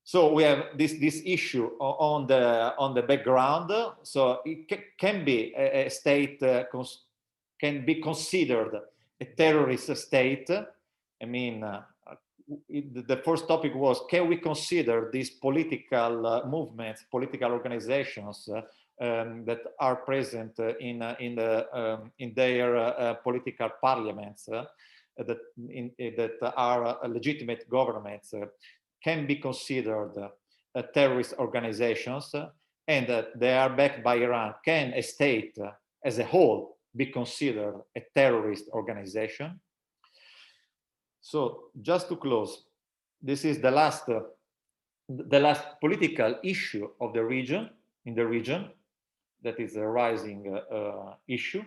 So we have this issue on the background. So it can be a state can be considered a terrorist state. I mean, the first topic was, can we consider these political movements, political organizations that are present in their political parliaments, that are legitimate governments, can be considered terrorist organizations, and they are backed by Iran? Can a state as a whole be considered a terrorist organization? So just to close, this is the last political issue of the region, in the region, that is a rising issue.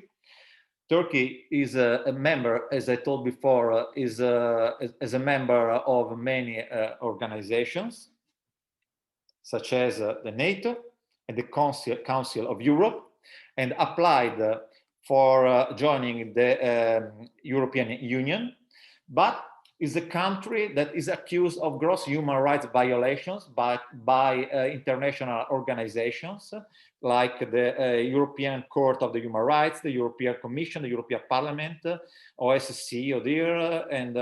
Turkey is a member, as I told before, is a member of many organizations, such as the NATO and the Council of Europe, and applied for joining the European Union, but is a country that is accused of gross human rights violations by international organizations like the European Court of the Human Rights, the European Commission, the European Parliament, OSCE, ODIHR, and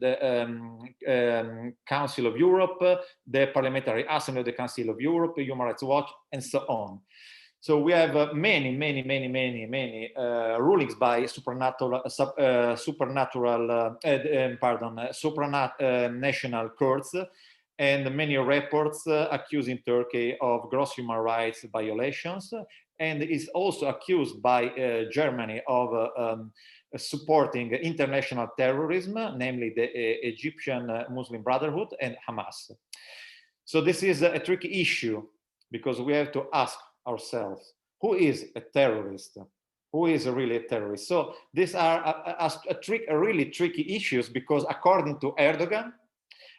the Council of Europe, the Parliamentary Assembly of the Council of Europe, the Human Rights Watch, and so on. So we have many rulings by supranational courts, and many reports accusing Turkey of gross human rights violations, and is also accused by Germany of supporting international terrorism, namely the Egyptian Muslim Brotherhood and Hamas. So this is a tricky issue, because we have to ask ourselves, who is a terrorist? Who is really a terrorist? So these are really tricky issues, because according to Erdogan,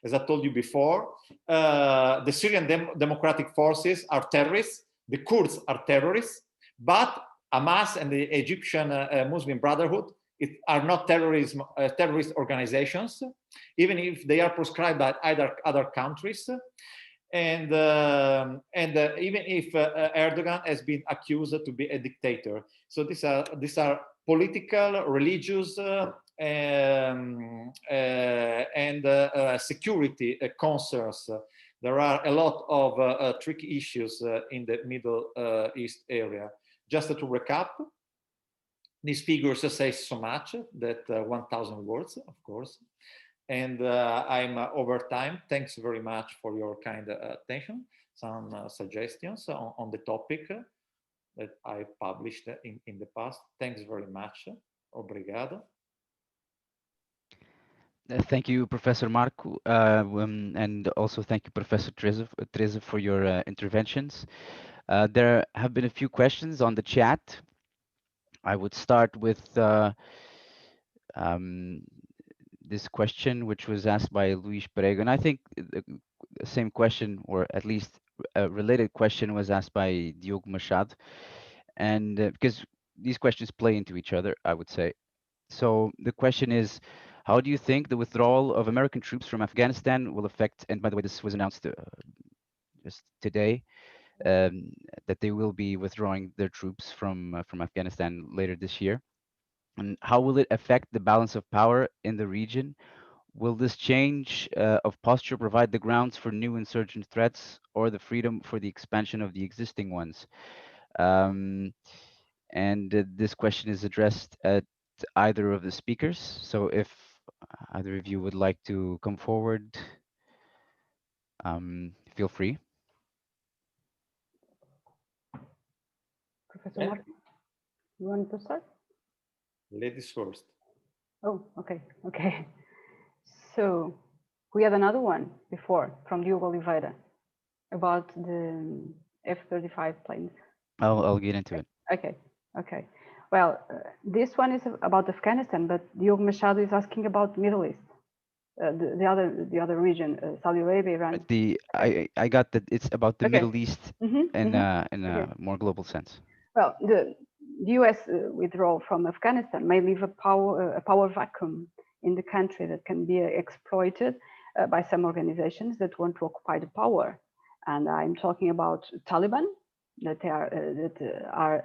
as I told you before, the Syrian Democratic Forces are terrorists, the Kurds are terrorists, but Hamas and the Egyptian Muslim Brotherhood are not terrorist organizations, even if they are proscribed by other countries. And even if Erdogan has been accused to be a dictator. So these are political, religious, and security concerns. There are a lot of tricky issues in the Middle East area. Just to recap, these figures say so much, that 1,000 words, of course. And I'm over time. Thanks very much for your kind attention. Some suggestions on the topic that I published in the past. Thanks very much. Obrigado. Thank you, Professor Marco, and also thank you, Professor Teresa, for your interventions. There have been a few questions on the chat. I would start with this question, which was asked by Luis Perego, and I think the same question, or at least a related question, was asked by Diogo Machado, and because these questions play into each other, I would say. So the question is, how do you think the withdrawal of American troops from Afghanistan will affect, and by the way, this was announced just today, that they will be withdrawing their troops from Afghanistan later this year. And how will it affect the balance of power in the region? Will this change of posture provide the grounds for new insurgent threats, or the freedom for the expansion of the existing ones? And this question is addressed at either of the speakers. So if either of you would like to come forward, feel free. Professor Martin, you want to start? Ladies first. Oh, okay. So we had another one before from Diogo Oliveira about the F-35 planes. I'll get into it. Okay. Well, this one is about Afghanistan, but Diogo Machado is asking about Middle East, the other region, Saudi Arabia, Iran. I got that it's about the Okay. Middle East in a more global sense. Well, the U.S. Withdrawal from Afghanistan may leave a power vacuum in the country that can be exploited by some organizations that want to occupy the power. And I'm talking about Taliban that are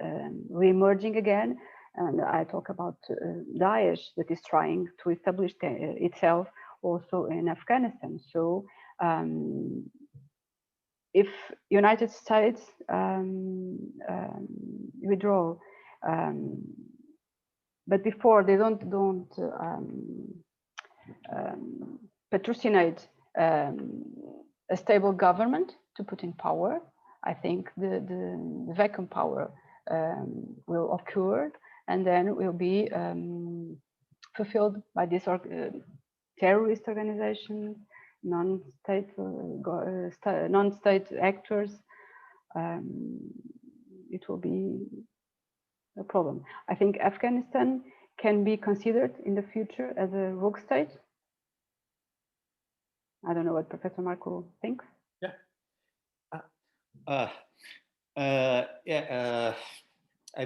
re-emerging again. And I talk about Daesh that is trying to establish itself also in Afghanistan. So if United States withdraw, but before they don't patrocinate a stable government to put in power, I think the vacuum power will occur, and then will be fulfilled by this terrorist organization, non-state actors. It will be a problem. I think Afghanistan can be considered in the future as a rogue state. I don't know what Professor Marco thinks. I've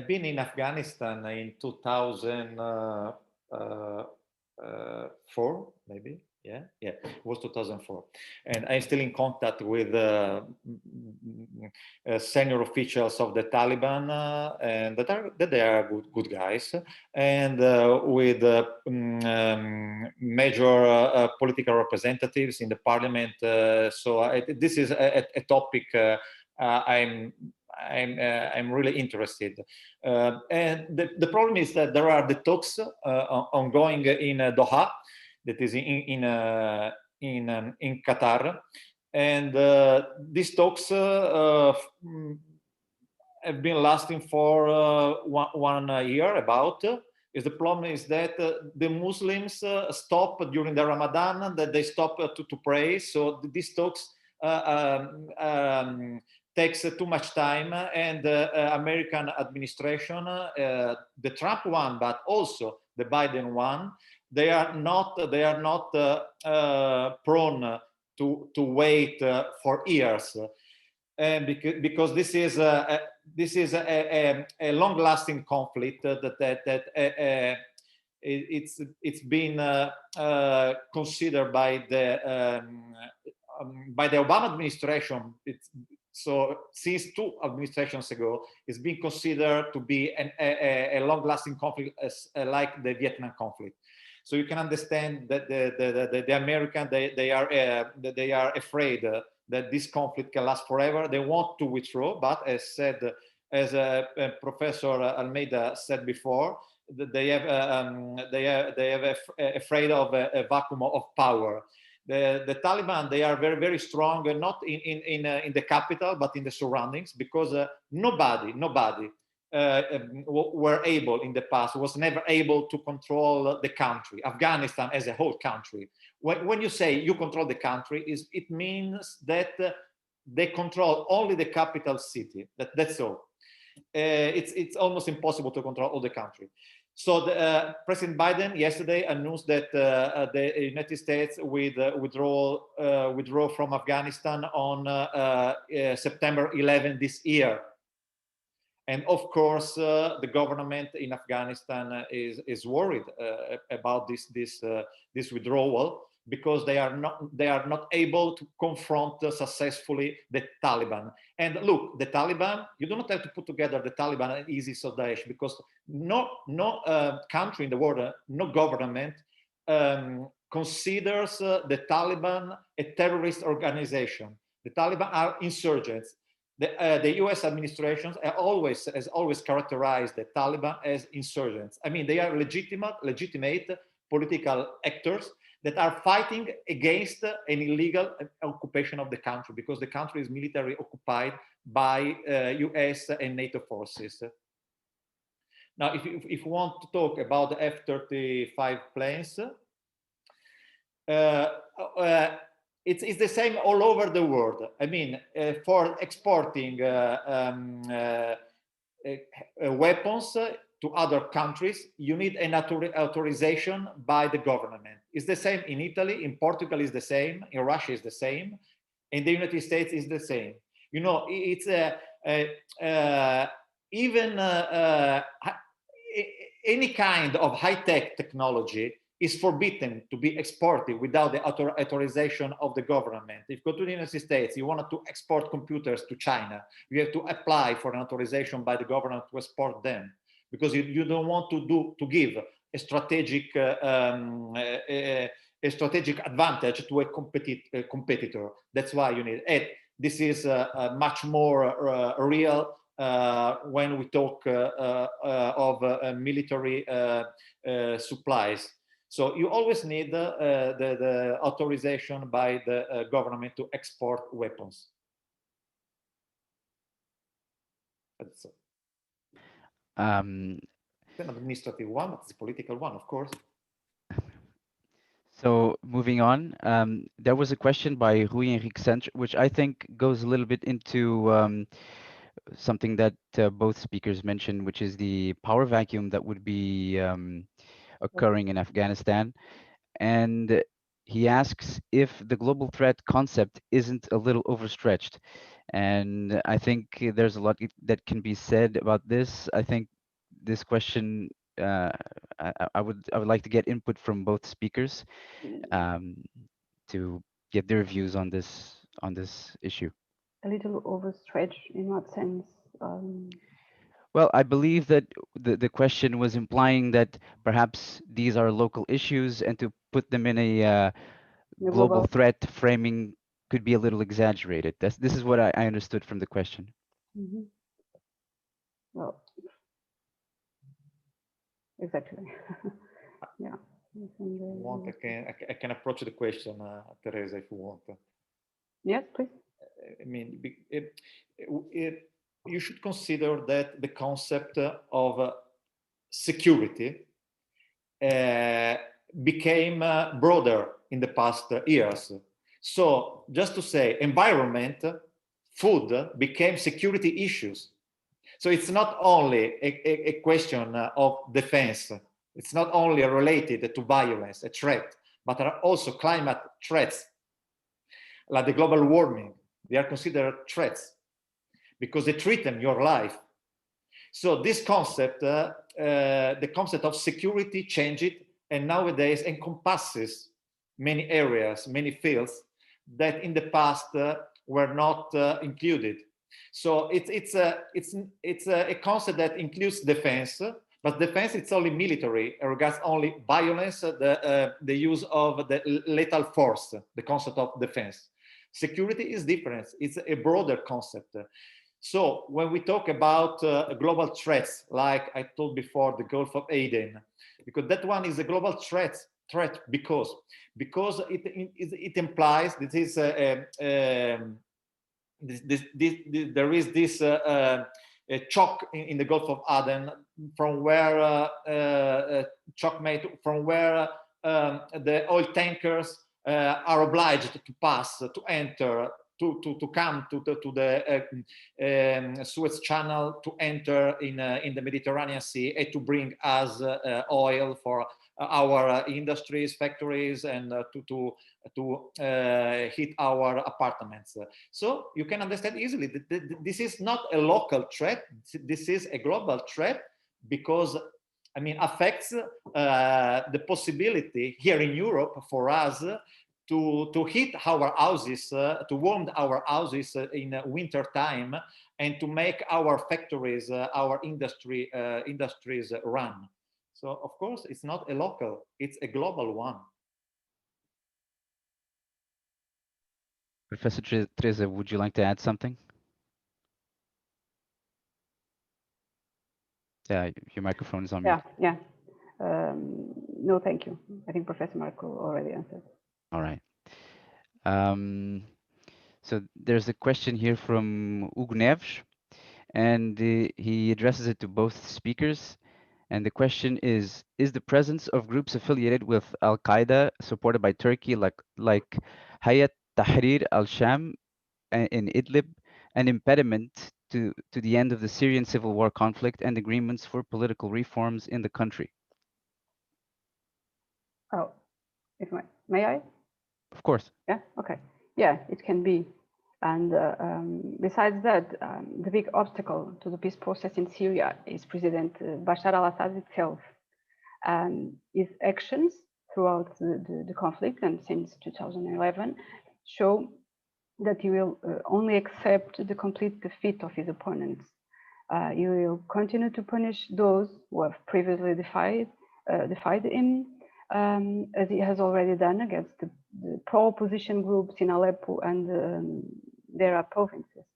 been in Afghanistan in 2004, maybe. It was 2004, and I'm still in contact with senior officials of the Taliban, and that they are good guys, and with major political representatives in the parliament. So this is a topic I'm really interested. And the problem is that there are the talks ongoing in Doha, that is in Qatar, and these talks have been lasting for 1 year. About is the problem is that the Muslims stop during the Ramadan, that they stop to pray. So these talks takes too much time, and American administration, the Trump one, but also the Biden one, they are not prone to wait for years, and because this is a long-lasting conflict that it's been considered by the Obama administration. So since 2 administrations ago, it's been considered to be a long-lasting conflict, like the Vietnam conflict. So you can understand that the Americans, they are afraid that this conflict can last forever. They want to withdraw, but as Professor Almeida said before, they have afraid of a vacuum of power. The Taliban, they are very, very strong, not in the capital, but in the surroundings, because nobody were able in the past, was never able to control the country, Afghanistan as a whole country. When you say you control the country, it means that they control only the capital city. That's all. It's almost impossible to control all the country. So President Biden yesterday announced that the United States withdraw from Afghanistan on September 11 this year. And of course, the government in Afghanistan is worried about this withdrawal, because they are not able to confront successfully the Taliban. And look, the Taliban, you do not have to put together the Taliban and ISIS or Daesh, because no country in the world, no government considers the Taliban a terrorist organization. The Taliban are insurgents. The U.S. administration has always characterized the Taliban as insurgents. I mean, they are legitimate political actors that are fighting against an illegal occupation of the country, because the country is military occupied by U.S. and NATO forces. Now, if you want to talk about the F-35 planes, it's the same all over the world. I mean, for exporting weapons, to other countries, you need an authorization by the government. It's the same in Italy, in Portugal is the same, in Russia is the same, in the United States is the same. You know, it's even any kind of high-tech technology is forbidden to be exported without the authorization of the government. If you go to the United States, you wanted to export computers to China, you have to apply for an authorization by the government to export them, because you don't want to give a strategic advantage to a competitor. That's why you need it. This is much more real when we talk of military supplies. So you always need the authorization by the government to export weapons. That's an administrative one, but it's a political one, of course. So moving on, there was a question by Rui Henrique Centre, which I think goes a little bit into something that both speakers mentioned, which is the power vacuum that would be occurring in Afghanistan. And he asks if the global threat concept isn't a little overstretched. And I think there's a lot that can be said about this. I think this question, I would like to get input from both speakers to get their views on this issue. A little overstretched in what sense? Well, I believe that the question was implying that perhaps these are local issues, and to put them in a global threat framing could be a little exaggerated. This is what I understood from the question. Mm-hmm. Well, exactly. Yeah. I can approach the question, Teresa, if you want. Yes, please. I mean, you should consider that the concept of security became broader in the past years. So just to say, environment, food became security issues. So it's not only a question of defense. It's not only related to violence, a threat, but are also climate threats, like the global warming. They are considered threats because they threaten your life. So this concept, the concept of security changed, and nowadays encompasses many areas, many fields that in the past were not included. So it's a concept that includes defense, but defense it's only military, it regards only violence, the use of the lethal force, the concept of defense. Security is different, it's a broader concept. So when we talk about global threats, like I told before, the Gulf of Aden, because that one is a global threat because it implies that is there is this choke in the Gulf of Aden from where the oil tankers are obliged to pass, to enter, to come to the Suez Channel, to enter in the Mediterranean Sea, and to bring us oil for our industries, factories, and to heat our apartments. So you can understand easily that this is not a local threat. This is a global threat because, I mean, affects the possibility here in Europe for us to heat our houses, to warm our houses in winter time, and to make our factories, our industries run. So of course, it's not a local, it's a global one. Professor Teresa, would you like to add something? Yeah, your microphone is on mute. Yeah. No, thank you. I think Professor Marco already answered. All right. So there's a question here from Ugnevs, and he addresses it to both speakers. And the question is the presence of groups affiliated with Al-Qaeda, supported by Turkey, like Hayat Tahrir al-Sham in Idlib, an impediment to the end of the Syrian civil war conflict and agreements for political reforms in the country? Oh, may I? Of course. Yeah, okay. Yeah, it can be. And besides that, the big obstacle to the peace process in Syria is President Bashar al-Assad itself. His actions throughout the conflict and since 2011 show that he will only accept the complete defeat of his opponents. He will continue to punish those who have previously defied him, as he has already done against the pro-opposition groups in Aleppo and their provinces.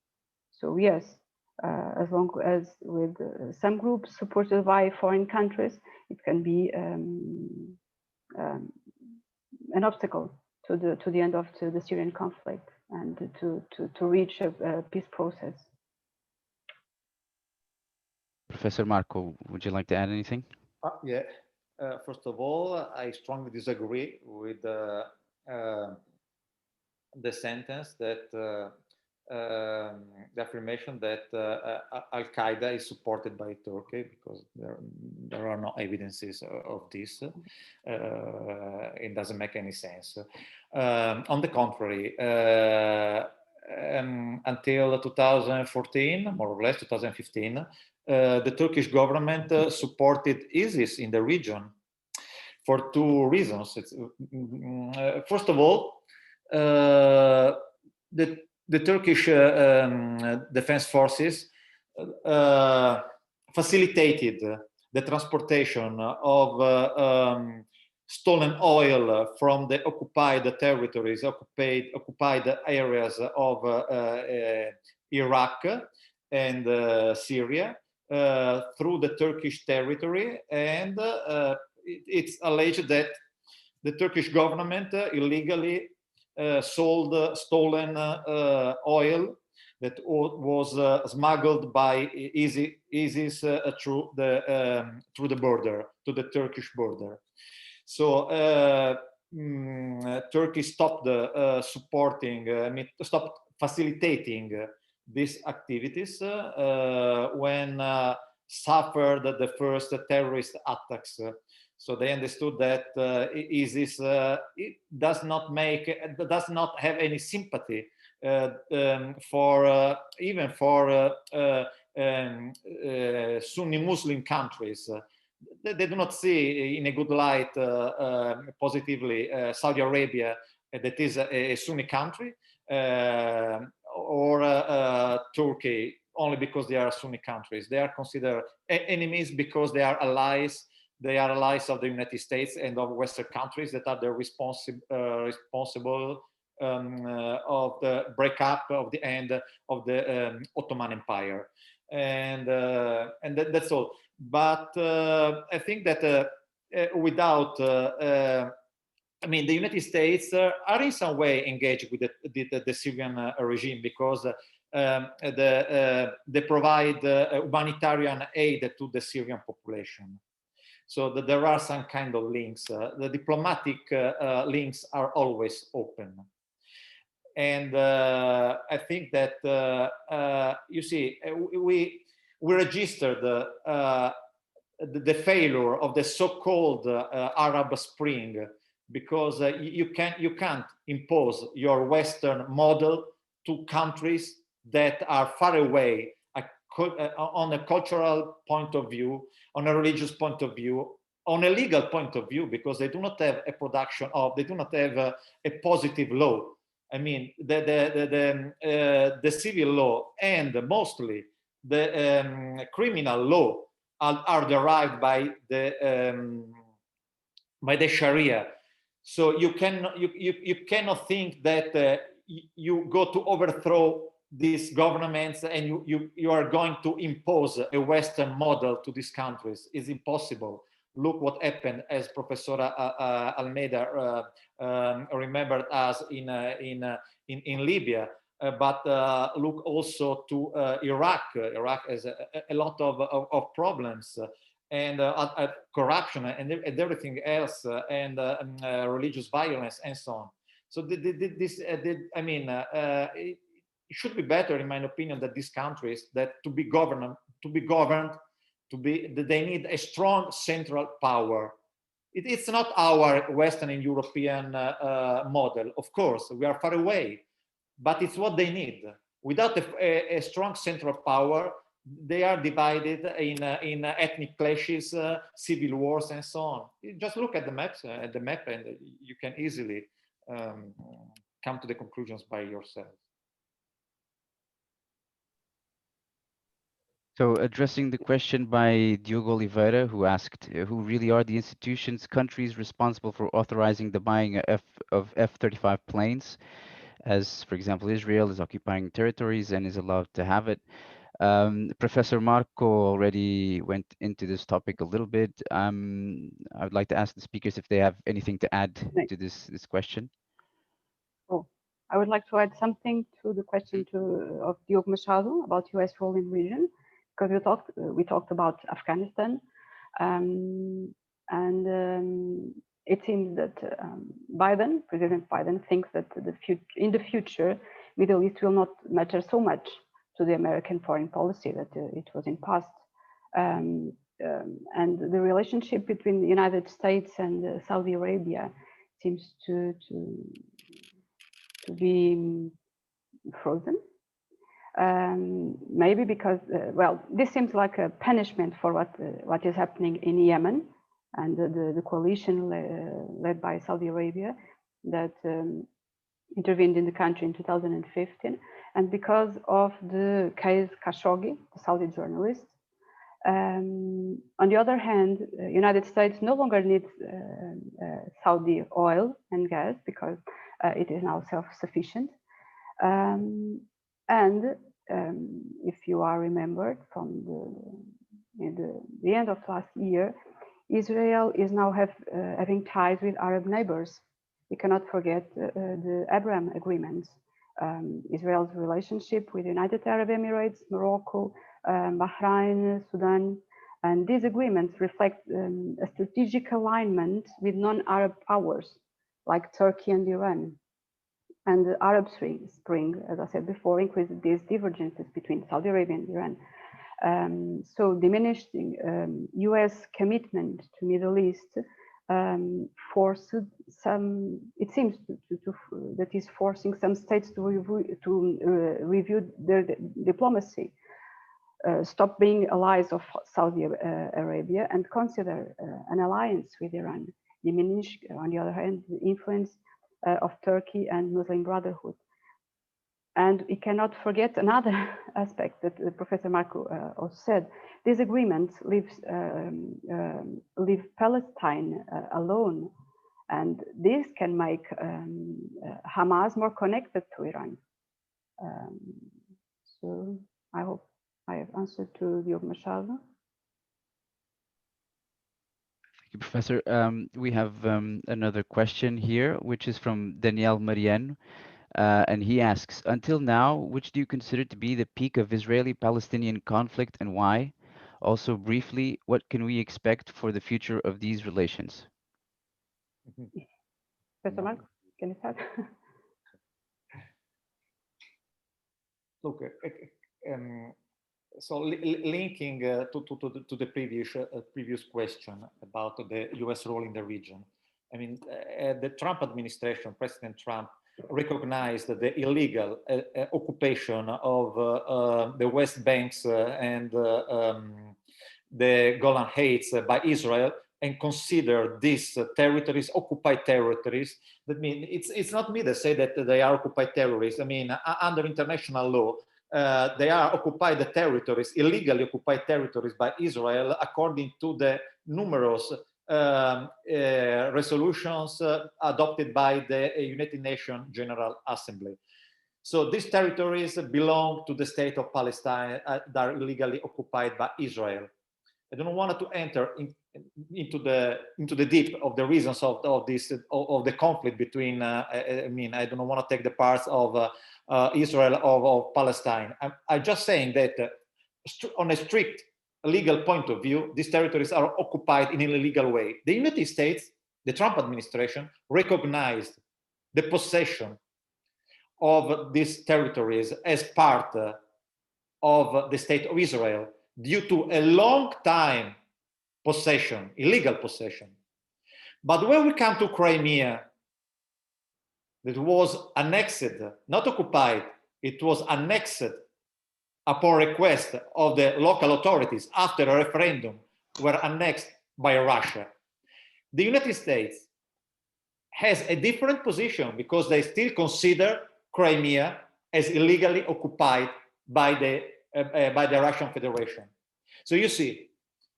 So yes, as long as with some groups supported by foreign countries, it can be an obstacle to the end of the Syrian conflict and to reach a peace process. Professor Marco, would you like to add anything? Yeah. First of all, I strongly disagree with the sentence that the affirmation that Al-Qaeda is supported by Turkey, because there are no evidences of this. It doesn't make any sense. On the contrary, until 2014, more or less 2015, the Turkish government supported ISIS in the region for two reasons. First of all, the Turkish defense forces facilitated the transportation of stolen oil from the occupied territories, occupied areas of Iraq and Syria through the Turkish territory, and it's alleged that the Turkish government illegally sold stolen oil that was smuggled by ISIS through the border, to the Turkish border. So Turkey stopped stopped facilitating these activities when suffered the first terrorist attacks. So they understood that ISIS it does not have any sympathy for even for Sunni Muslim countries. They do not see in a good light positively Saudi Arabia, that is a Sunni country, or Turkey, only because they are Sunni countries. They are considered enemies because they are allies. They are allies of the United States and of Western countries that are the responsible of the breakup of the end of the Ottoman Empire, and that's all. But I think that without, I mean, the United States are in some way engaged with the Syrian regime, because they provide humanitarian aid to the Syrian population. So that there are some kind of links. The diplomatic links are always open. And I think that, you see, we registered the failure of the so-called Arab Spring, because you can't impose your Western model to countries that are far away on a cultural point of view, on a religious point of view, on a legal point of view, because they do not have a production of, they do not have a positive law. I mean, the civil law and mostly the criminal law are derived by the Sharia. So you cannot think that you go to overthrow these governments and you are going to impose a Western model to these countries. It's impossible. Look what happened, as Professor Almeida remembered us in Libya. But look also to Iraq. Iraq has a lot of problems, and corruption and everything else, and religious violence and so on. So I mean, it should be better, in my opinion, that these countries that they need a strong central power. It's not our Western and European model. Of course, we are far away, but it's what they need. Without a strong central power, they are divided in ethnic clashes, civil wars, and so on. You just look at the map, and you can easily come to the conclusions by yourself. So addressing the question by Diogo Oliveira, who asked, who really are the institutions, countries responsible for authorizing the buying of F-35 planes, as, for example, Israel is occupying territories and is allowed to have it. Professor Marco already went into this topic a little bit. I would like to ask the speakers if they have anything to add to this question. Oh, I would like to add something to the question of Diogo Machado about U.S. role in region, because we talked about Afghanistan, it seems that President Biden thinks that in the future, Middle East will not matter so much to the American foreign policy that it was in past, and the relationship between the United States and Saudi Arabia seems to be frozen. Maybe because, well, this seems like a punishment for what is happening in Yemen and the coalition led by Saudi Arabia that intervened in the country in 2015, and because of the case Khashoggi, the Saudi journalist. On the other hand, United States no longer needs Saudi oil and gas because it is now self-sufficient. If you are remembered from the end of last year, Israel is now having ties with Arab neighbors. We cannot forget the Abraham agreements, Israel's relationship with the United Arab Emirates, Morocco, Bahrain, Sudan, and these agreements reflect a strategic alignment with non-Arab powers like Turkey and Iran. And the Arab Spring, as I said before, increased these divergences between Saudi Arabia and Iran. So diminishing U.S. commitment to Middle East forced some, it seems that is forcing some states to review their diplomacy, stop being allies of Saudi Arabia and consider an alliance with Iran, diminish, on the other hand, the influence of Turkey and Muslim Brotherhood. And we cannot forget another aspect that Professor Marco also said. These agreements leave Palestine alone, and this can make Hamas more connected to Iran. So I hope I have answered to Diogo Machado. Thank you, Professor. We have another question here, which is from Daniel Marien. And he asks, until now, which do you consider to be the peak of Israeli-Palestinian conflict and why? Also, briefly, what can we expect for the future of these relations? Professor Marco, can you start? Look, so linking to the previous question about the U.S. role in the region. I mean, the Trump administration, President Trump, recognized the illegal occupation of the West Banks and the Golan Heights by Israel, and consider these territories occupied territories. That means it's not me that say that they are occupied territories. I mean, under international law, they are occupied territories, illegally occupied territories by Israel, according to the numerous resolutions adopted by the United Nations General Assembly. So these territories belong to the state of Palestine that are illegally occupied by Israel. I don't want to enter into the deep of the reasons of the conflict between. I mean, I don't want to take the parts of Israel of Palestine. I'm just saying that on a strict legal point of view, these territories are occupied in an illegal way. The United States, the Trump administration, recognized the possession of these territories as part of the state of Israel due to a long time possession, illegal possession. But when we come to Crimea, that was annexed, not occupied, it was annexed upon request of the local authorities after a referendum, were annexed by Russia. The United States has a different position because they still consider Crimea as illegally occupied by the Russian Federation. So you see,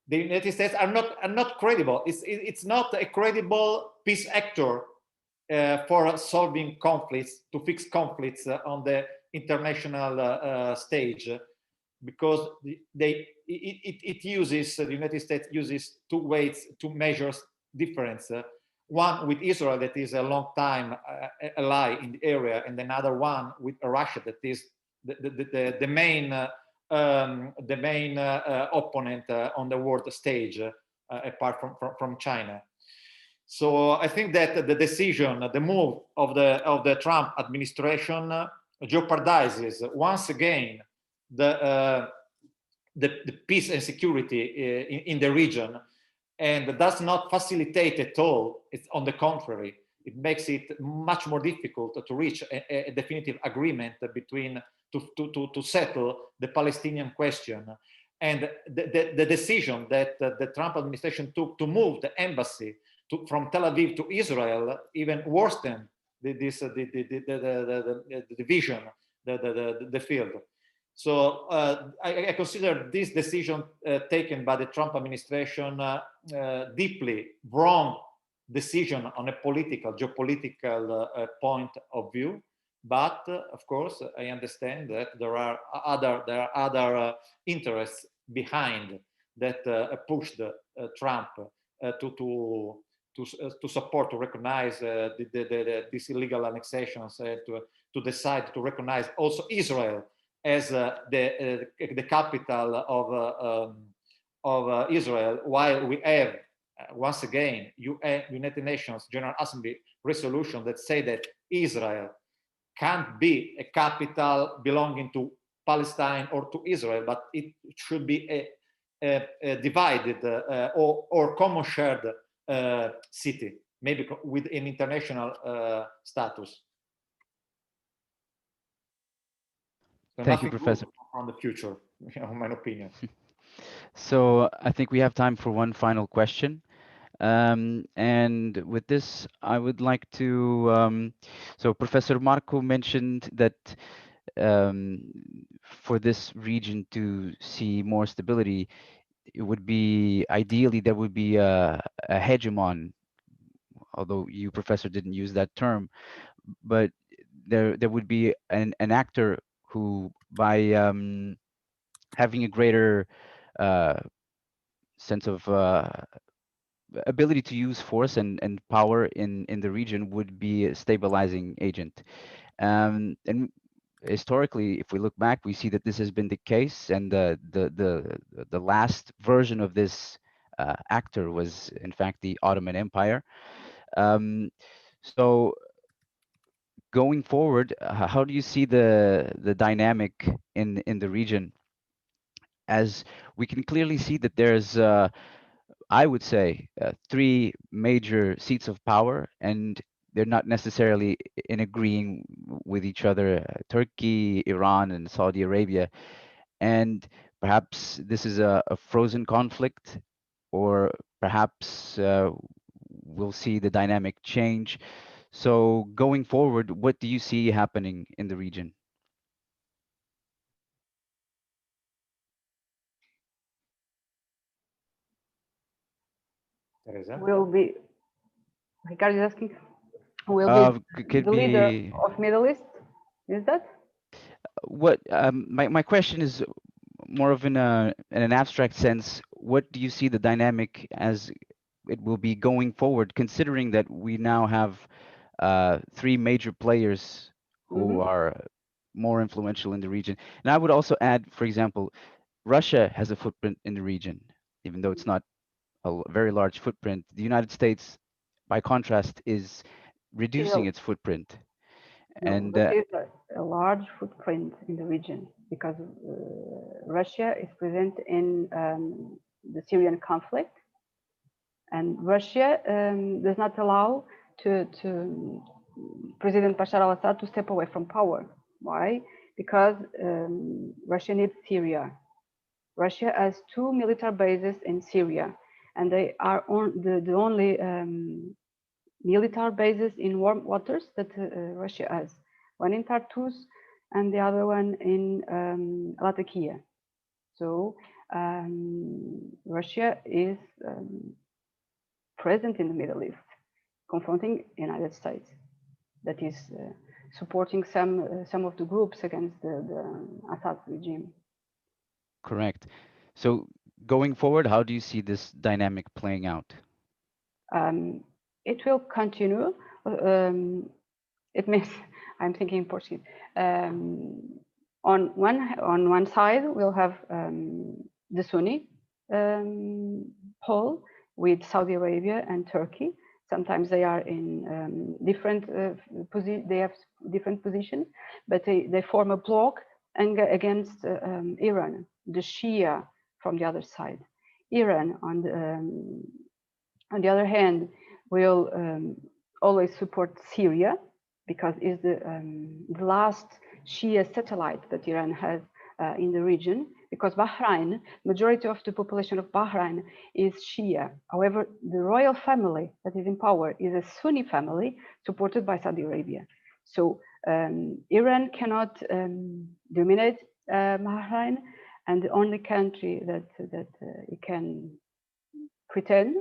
the United States are not credible. It's not a credible peace actor for solving conflicts, to fix conflicts on the international stage, because the United States uses two ways, two measures difference. One with Israel, that is a long time ally in the area, and another one with Russia, that is the main opponent on the world stage, apart from China. So I think that the decision, the move of the Trump administration jeopardizes once again the peace and security in the region, and does not facilitate at all. It's on the contrary, it makes it much more difficult to reach a definitive agreement between to settle the Palestinian question. And the decision that the Trump administration took to move the embassy from Tel Aviv to Israel even worsened the division, the field. So I consider this decision taken by the Trump administration deeply wrong decision on a geopolitical point of view. But of course, I understand that there are other interests behind that pushed Trump to support, to recognize these illegal annexations, to decide to recognize also Israel as the capital of Israel, while we have once again United Nations General Assembly resolution that say that Israel can't be a capital belonging to Palestine or to Israel, but it should be a divided or common shared city, maybe with an international status. So thank you, Professor. On the future, in my opinion. So I think we have time for one final question. And with this, I would like to, so Professor Marco mentioned that for this region to see more stability, it would be, ideally, there would be a hegemon, although you, Professor, didn't use that term, but there would be an actor who, by having a greater sense of ability to use force and power in the region, would be a stabilizing agent. And historically, if we look back, we see that this has been the case, and the last version of this actor was, in fact, the Ottoman Empire. So going forward, how do you see the dynamic in the region? As we can clearly see that there's I would say three major seats of power, and they're not necessarily in agreeing with each other: Turkey, Iran, and Saudi Arabia. And perhaps this is a frozen conflict, or perhaps we'll see the dynamic change. So going forward, what do you see happening in the region? Teresa? Will be, Ricardo is asking, will be the leader of Middle East? Is that? What my question is more of in an abstract sense. What do you see the dynamic as it will be going forward, considering that we now have three major players who are more influential in the region? And I would also add, for example, Russia has a footprint in the region, even though it's not a very large footprint. The United States, by contrast, is reducing its footprint. And Russia is a large footprint in the region because Russia is present in the Syrian conflict, and Russia does not allow to President Bashar al-Assad to step away from power. Why? Because Russia needs Syria. Russia has 2 military bases in Syria, and they are the only military bases in warm waters that Russia has. One in Tartus and the other one in Latakia. So Russia is present in the Middle East, confronting the United States, that is supporting some of the groups against the Assad regime. correct. So going forward, how do you see this dynamic playing out? It will continue. It means I'm thinking in Portuguese. On one side, we'll have the Sunni pole with Saudi Arabia and Turkey. Sometimes they are in different they have different positions, but they form a bloc against Iran, the Shia from the other side. Iran on the other hand will always support Syria because it's the last Shia satellite that Iran has in the region, because Bahrain, majority of the population of Bahrain is Shia. However, the royal family that is in power is a Sunni family supported by Saudi Arabia. So Iran cannot dominate Bahrain, and the only country that it can pretend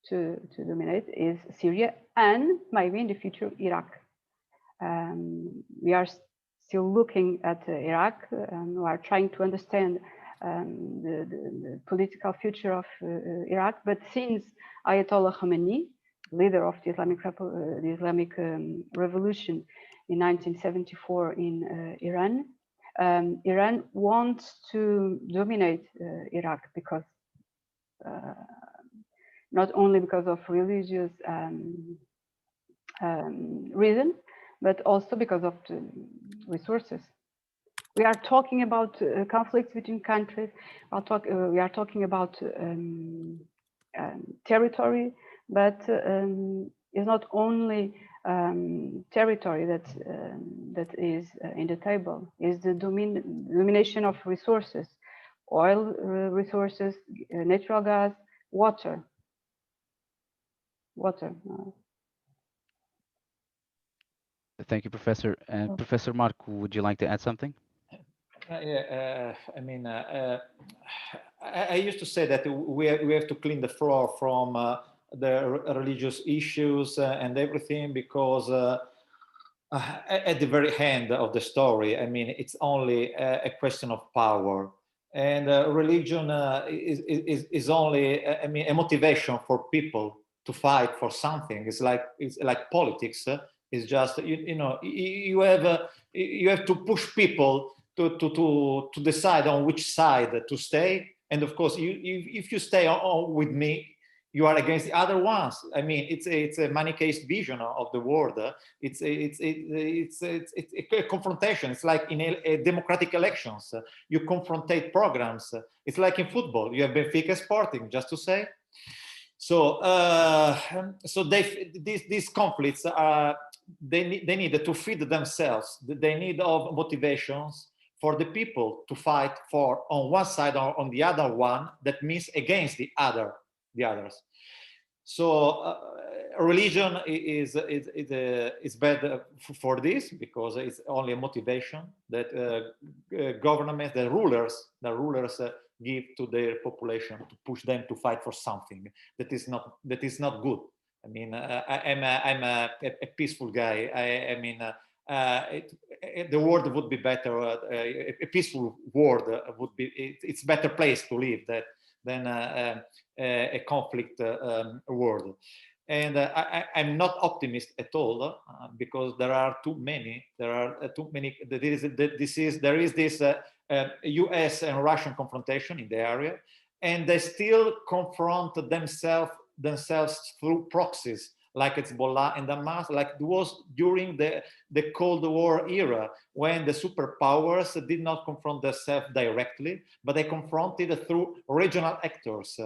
to dominate is Syria, and maybe in the future Iraq. We are still looking at Iraq, and we are trying to understand the political future of Iraq. But since Ayatollah Khamenei, leader of the Islamic Revolution in 1974 in Iran, Iran wants to dominate Iraq because not only because of religious reasons, but also because of the resources. We are talking about conflicts between countries. We are talking about territory, but it's not only territory that is in the table. It's the domination of resources, oil resources, natural gas, water. Thank you, Professor. And Professor Marco, would you like to add something? I mean, I used to say that we have to clean the floor from the religious issues and everything, because at the very end of the story, I mean, it's only a question of power. And religion is only, I mean, a motivation for people to fight for something. It's like politics. It's just you have to push people to decide on which side to stay. And of course, if you stay on with me, you are against the other ones. I mean, it's a Manichaeist vision of the world. It's a confrontation. It's like in a democratic elections. You confrontate programs. It's like in football. You have Benfica Sporting, just to say. So these conflicts are they need to feed themselves. They need of motivations for the people to fight for on one side or on the other one. That means against the others. So religion is bad for this, because it's only a motivation that governments, the rulers give to their population to push them to fight for something that is not good. I mean, I'm a peaceful guy. I mean, the world would be better. A peaceful world would be. It's a better place to live than a conflict world. And I'm not optimist at all, because there are too many. There is this U.S. and Russian confrontation in the area, and they still confront themselves through proxies like Hezbollah and Hamas, like it was during the Cold War era, when the superpowers did not confront themselves directly, but they confronted through regional actors,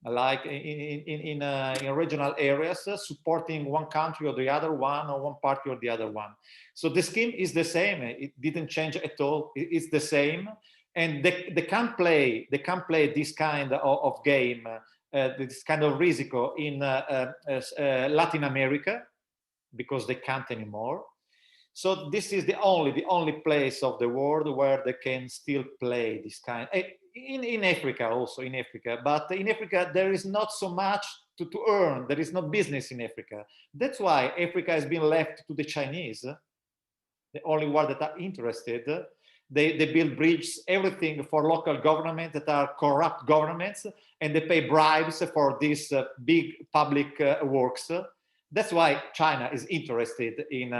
like in regional areas, supporting one country or the other one, or one party or the other one. So the scheme is the same. It didn't change at all. It's the same, and they can't play this kind of game, this kind of risico in Latin America, because they can't anymore. So this is the only place of the world where they can still play this kind. In Africa also, in Africa, but in Africa there is not so much to earn. There is no business in Africa. That's why Africa has been left to the Chinese, the only one that are interested. They build bridges, everything for local governments that are corrupt governments, and they pay bribes for these big public works. That's why China is interested in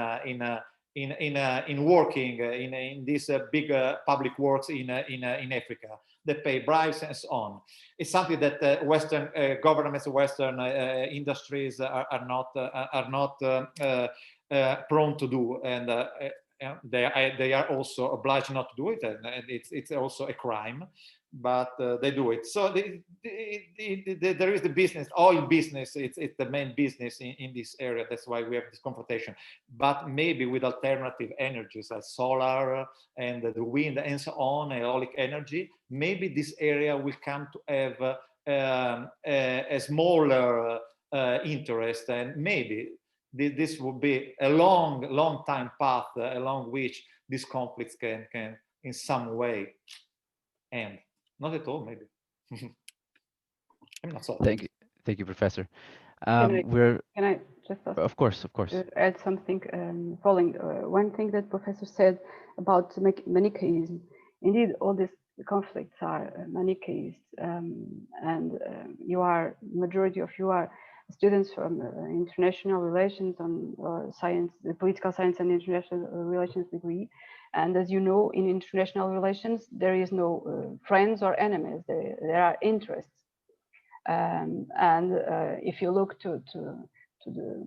working in these big public works in Africa. They pay bribes and so on. It's something that Western governments, Western industries are not prone to do, and they are also obliged not to do it, and it's also a crime, but they do it. So there is the business, oil business. It's the main business in this area. That's why we have this confrontation. But maybe with alternative energies like solar and the wind and so on, aeolic energy, maybe this area will come to have a smaller interest, and maybe this will be a long time path along which these conflicts can in some way end. Not at all, maybe. I'm not sorry. Thank you, Professor. Can I just of course add something following one thing that Professor said about Manichaeism. Indeed, all these conflicts are Manichaeist, and majority of you are students from international relations or science, the political science and international relations degree. And as you know, in international relations, there is no friends or enemies. There are interests. If you look to the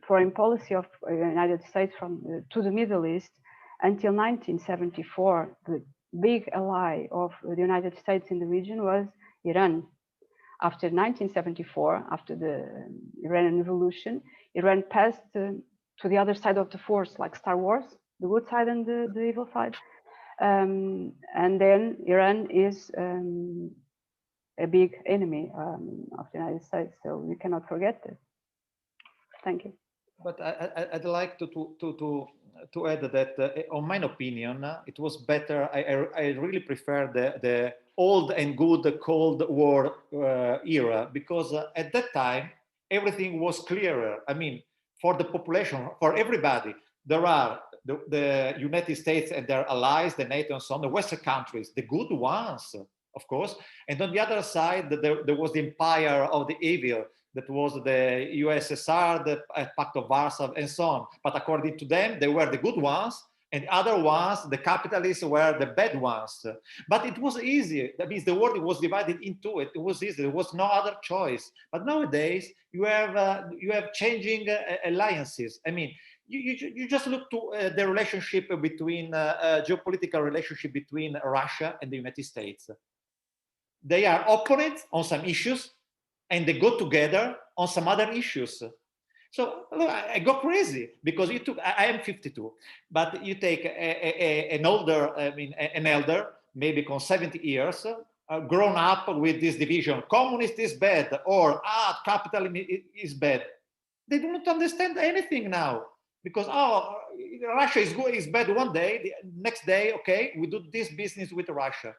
foreign policy of the United States to the Middle East, until 1974, the big ally of the United States in the region was Iran. After 1974, after the Iranian Revolution, Iran passed to the other side of the force, like Star Wars, the good side and the evil side. And then Iran is a big enemy of the United States, so we cannot forget this. Thank you. But I'd like to add that, on my opinion, it was better. I really prefer the old and good Cold War era, because at that time everything was clearer. I mean, for the population, for everybody, there are the United States and their allies, the NATO and so on, the Western countries, the good ones, of course, and on the other side there was the empire of the evil, that was the USSR, the Pact of Warsaw, and so on. But according to them, they were the good ones, and other ones, the capitalists, were the bad ones. But it was easy. That means the world was divided into it. It was easy. There was no other choice. But nowadays, you have changing alliances. I mean, you just look to the relationship between geopolitical relationship between Russia and the United States. They are opponents on some issues, and they go together on some other issues. So look, I go crazy, because I am 52, but you take an elder, maybe con 70 years, grown up with this division, communist is bad, or capitalism is bad. They do not understand anything now, because Russia is bad one day, the next day, okay, we do this business with Russia.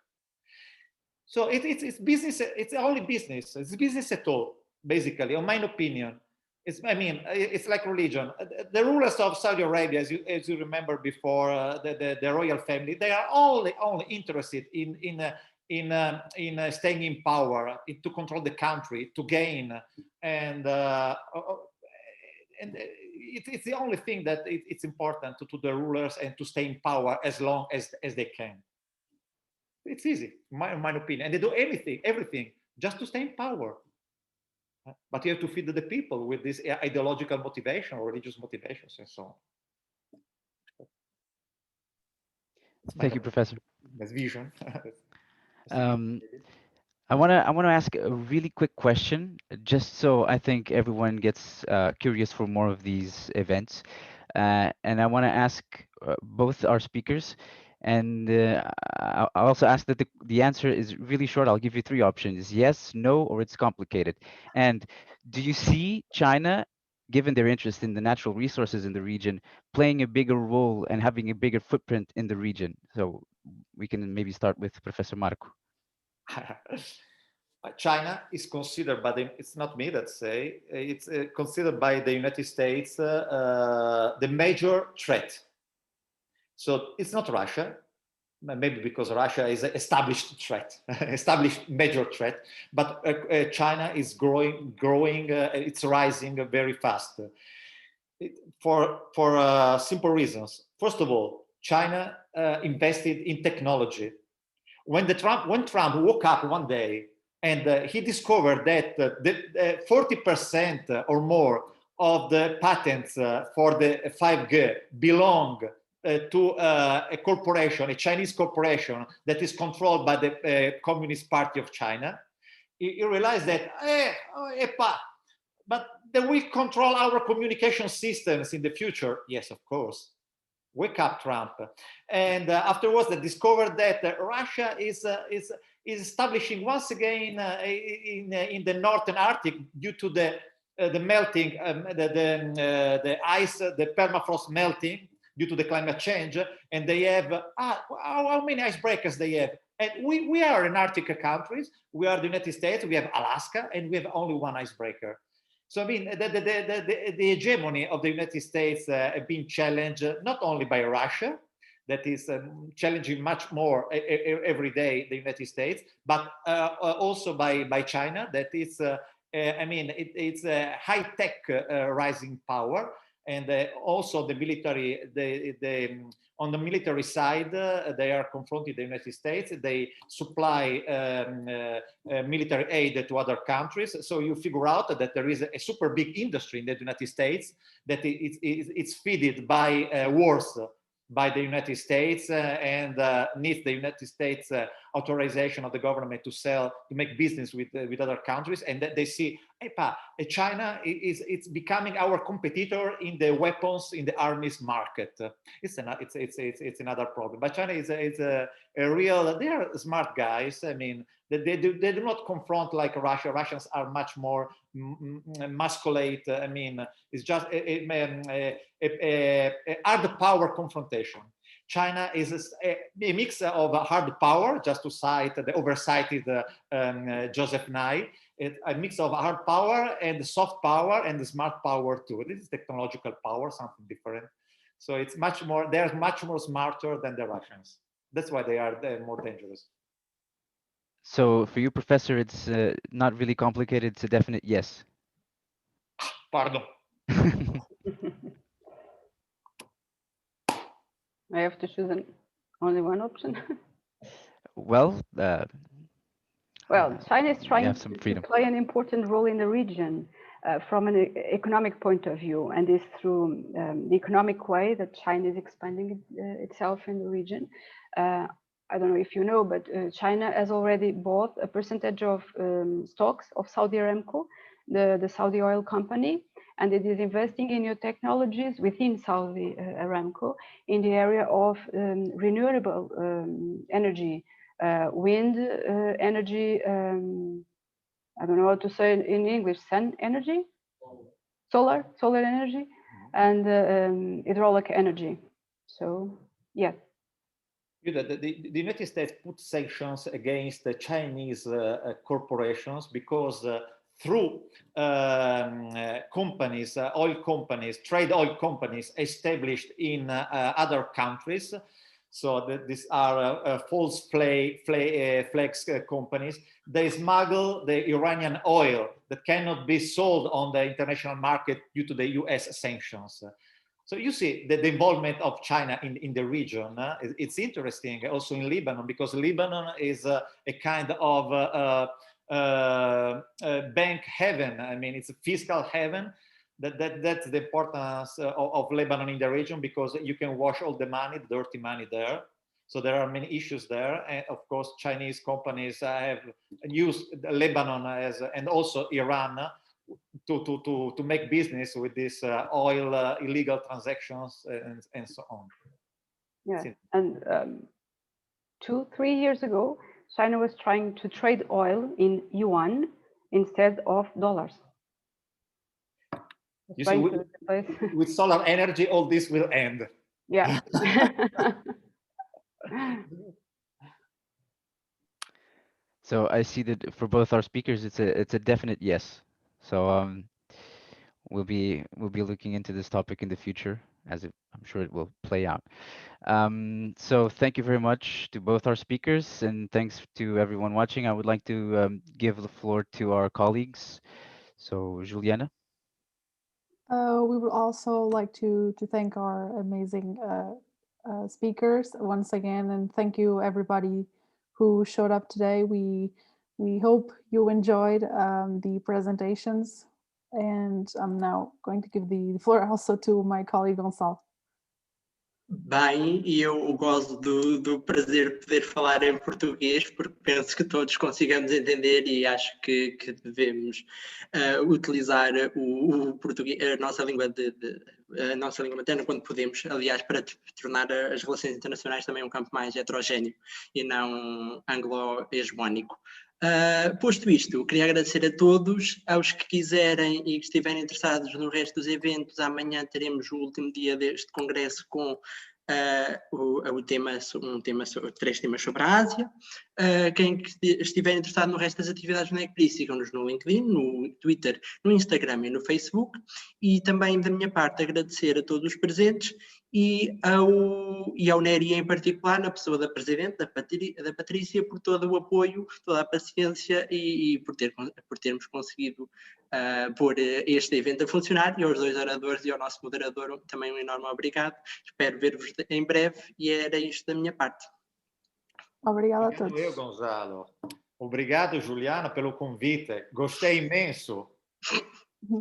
So it's business. It's only business. It's business at all, basically, in my opinion. It's like religion. The rulers of Saudi Arabia, as you remember before, the royal family, they are only interested in staying in power, to control the country, to gain, and it's the only thing that it's important to the rulers, and to stay in power as long as they can. It's easy, in my opinion, and they do everything just to stay in power. But you have to feed the people with this ideological motivation or religious motivations and so on. Thank you, Professor. That's vision. I want to ask a really quick question, just so I think everyone gets curious for more of these events. And I want to ask both our speakers, and I'll also ask that the answer is really short. I'll give you three options: yes, no, or it's complicated. And do you see China, given their interest in the natural resources in the region, playing a bigger role and having a bigger footprint in the region? So we can maybe start with Professor Marco. China is considered by it's not me that say, it's considered by the United States the major threat. So it's not Russia, maybe because Russia is an established threat, established major threat, but China is growing, it's rising very fast. For simple reasons. First of all, China invested in technology. When Trump woke up one day and he discovered that 40% or more of the patents for the 5G belong to a corporation, a Chinese corporation that is controlled by the Communist Party of China, he realized that, but they will control our communication systems in the future. Yes, of course. Wake up, Trump. And afterwards, they discovered that Russia is establishing once again in the Northern Arctic, due to the melting, the ice, the permafrost melting due to the climate change. And they have, how many icebreakers they have? And we are an Arctic countries. We are the United States, we have Alaska, and we have only one icebreaker. So I mean, the hegemony of the United States have been challenged not only by Russia, that is challenging much more every day the United States, but also by China, that is, I mean, it's a high-tech rising power, and also the military, on the military side, they are confronting the United States. They supply military aid to other countries. So you figure out that there is a super big industry in the United States that it's fed by wars by the United States and needs the United States authorization of the government to make business with other countries, and that they see, China it's becoming our competitor in the weapons, in the armies market. It's another problem. But China is a real, they are smart guys. I mean, they do not confront like Russia. Russians are much more masculate. I mean, it's just a hard power confrontation. China is a mix of hard power, just to cite the oversighted Joseph Nye, a mix of hard power and soft power and the smart power too. This is technological power, something different. So it's much more, they're much more smarter than the Russians. That's why they're more dangerous. So for you, Professor, it's not really complicated. It's a definite yes. Pardon. I have to choose only one option. Well, China is trying to play an important role in the region from an economic point of view, and is through the economic way that China is expanding itself in the region. I don't know if you know, but China has already bought a percentage of stocks of Saudi Aramco, the Saudi oil company, and it is investing in new technologies within Saudi Aramco in the area of renewable energy, wind energy, I don't know how to say in English, sun energy, solar energy, and hydraulic energy. So, yeah. The United States put sanctions against the Chinese corporations because through companies, oil companies, trade oil companies established in other countries. So these are false flags companies. They smuggle the Iranian oil that cannot be sold on the international market due to the US sanctions. So you see the involvement of China in the region. It's interesting also in Lebanon, because Lebanon is a kind of bank heaven. I mean, it's a fiscal heaven. That's the importance of Lebanon in the region, because you can wash all the money, the dirty money there. So there are many issues there, and of course, Chinese companies have used Lebanon as, and also Iran, to make business with this oil illegal transactions and so on. Yeah, and 2-3 years ago, China was trying to trade oil in yuan instead of dollars. You see, with solar energy, all this will end. Yeah. So I see that for both our speakers, it's a definite yes. So we'll be looking into this topic in the future, as I'm sure it will play out. So thank you very much to both our speakers, and thanks to everyone watching. I would like to give the floor to our colleagues. So Juliana. We would also like to thank our amazing speakers once again, and thank you everybody who showed up today. We hope you enjoyed the presentations, and I'm now going to give the floor also to my colleague Gonçalo. Bem, e eu gosto do prazer de poder falar em português, porque penso que todos consigamos entender e acho que devemos utilizar o português, a nossa língua materna quando podemos, aliás, para tornar as relações internacionais também um campo mais heterogéneo e não anglo-hegemónico. Posto isto, queria agradecer a todos, aos que quiserem e que estiverem interessados no resto dos eventos. Amanhã teremos o último dia deste congresso com três temas sobre a Ásia. Quem estiver interessado no resto das atividades do NECPRI, sigam-nos no LinkedIn, no Twitter, no Instagram e no Facebook. E também, da minha parte, agradecer a todos os presentes e ao Nery em particular, na pessoa da Presidente, da Patrícia, por todo o apoio, toda a paciência e por termos conseguido pôr este evento a funcionar, e aos dois oradores e ao nosso moderador também um enorme obrigado. Espero ver-vos em breve e era isto da minha parte. Obrigado a todos. Eu, Gonzalo. Obrigado, Juliana, pelo convite. Gostei imenso.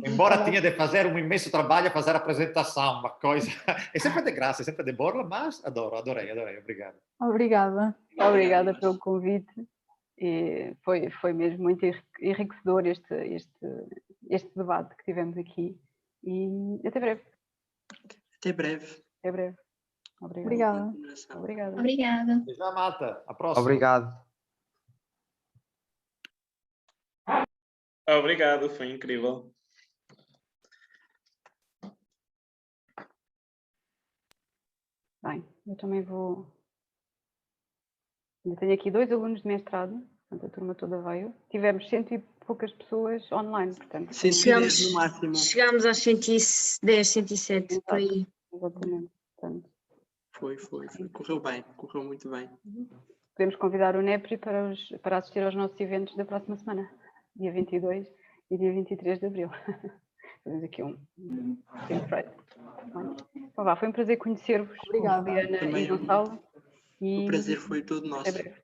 Embora tinha de fazer um imenso trabalho a fazer a apresentação, uma coisa... É sempre de graça, é sempre de borla, mas adorei. Obrigado. Obrigada. Obrigada pelo convite. E foi mesmo muito enriquecedor este debate que tivemos aqui. E até breve. Até breve. Até breve. Obrigada. Obrigada. Até já, malta. A próxima. Obrigado. Obrigado, foi incrível. Bem, eu também vou... Eu tenho aqui 2 alunos de mestrado, portanto a turma toda veio. Tivemos 100 e poucas pessoas online, portanto... 110 no máximo. Chegámos aos 110, 107, por aí. Exatamente. Portanto, Foi. Correu bem, correu muito bem. Podemos convidar o NEPRI para assistir aos nossos eventos da próxima semana, dia 22 e dia 23 de abril. Fazemos aqui um Então vá, foi um prazer conhecer-vos. Obrigada. Juliana e Gonçalo. O prazer foi todo nosso. Até breve.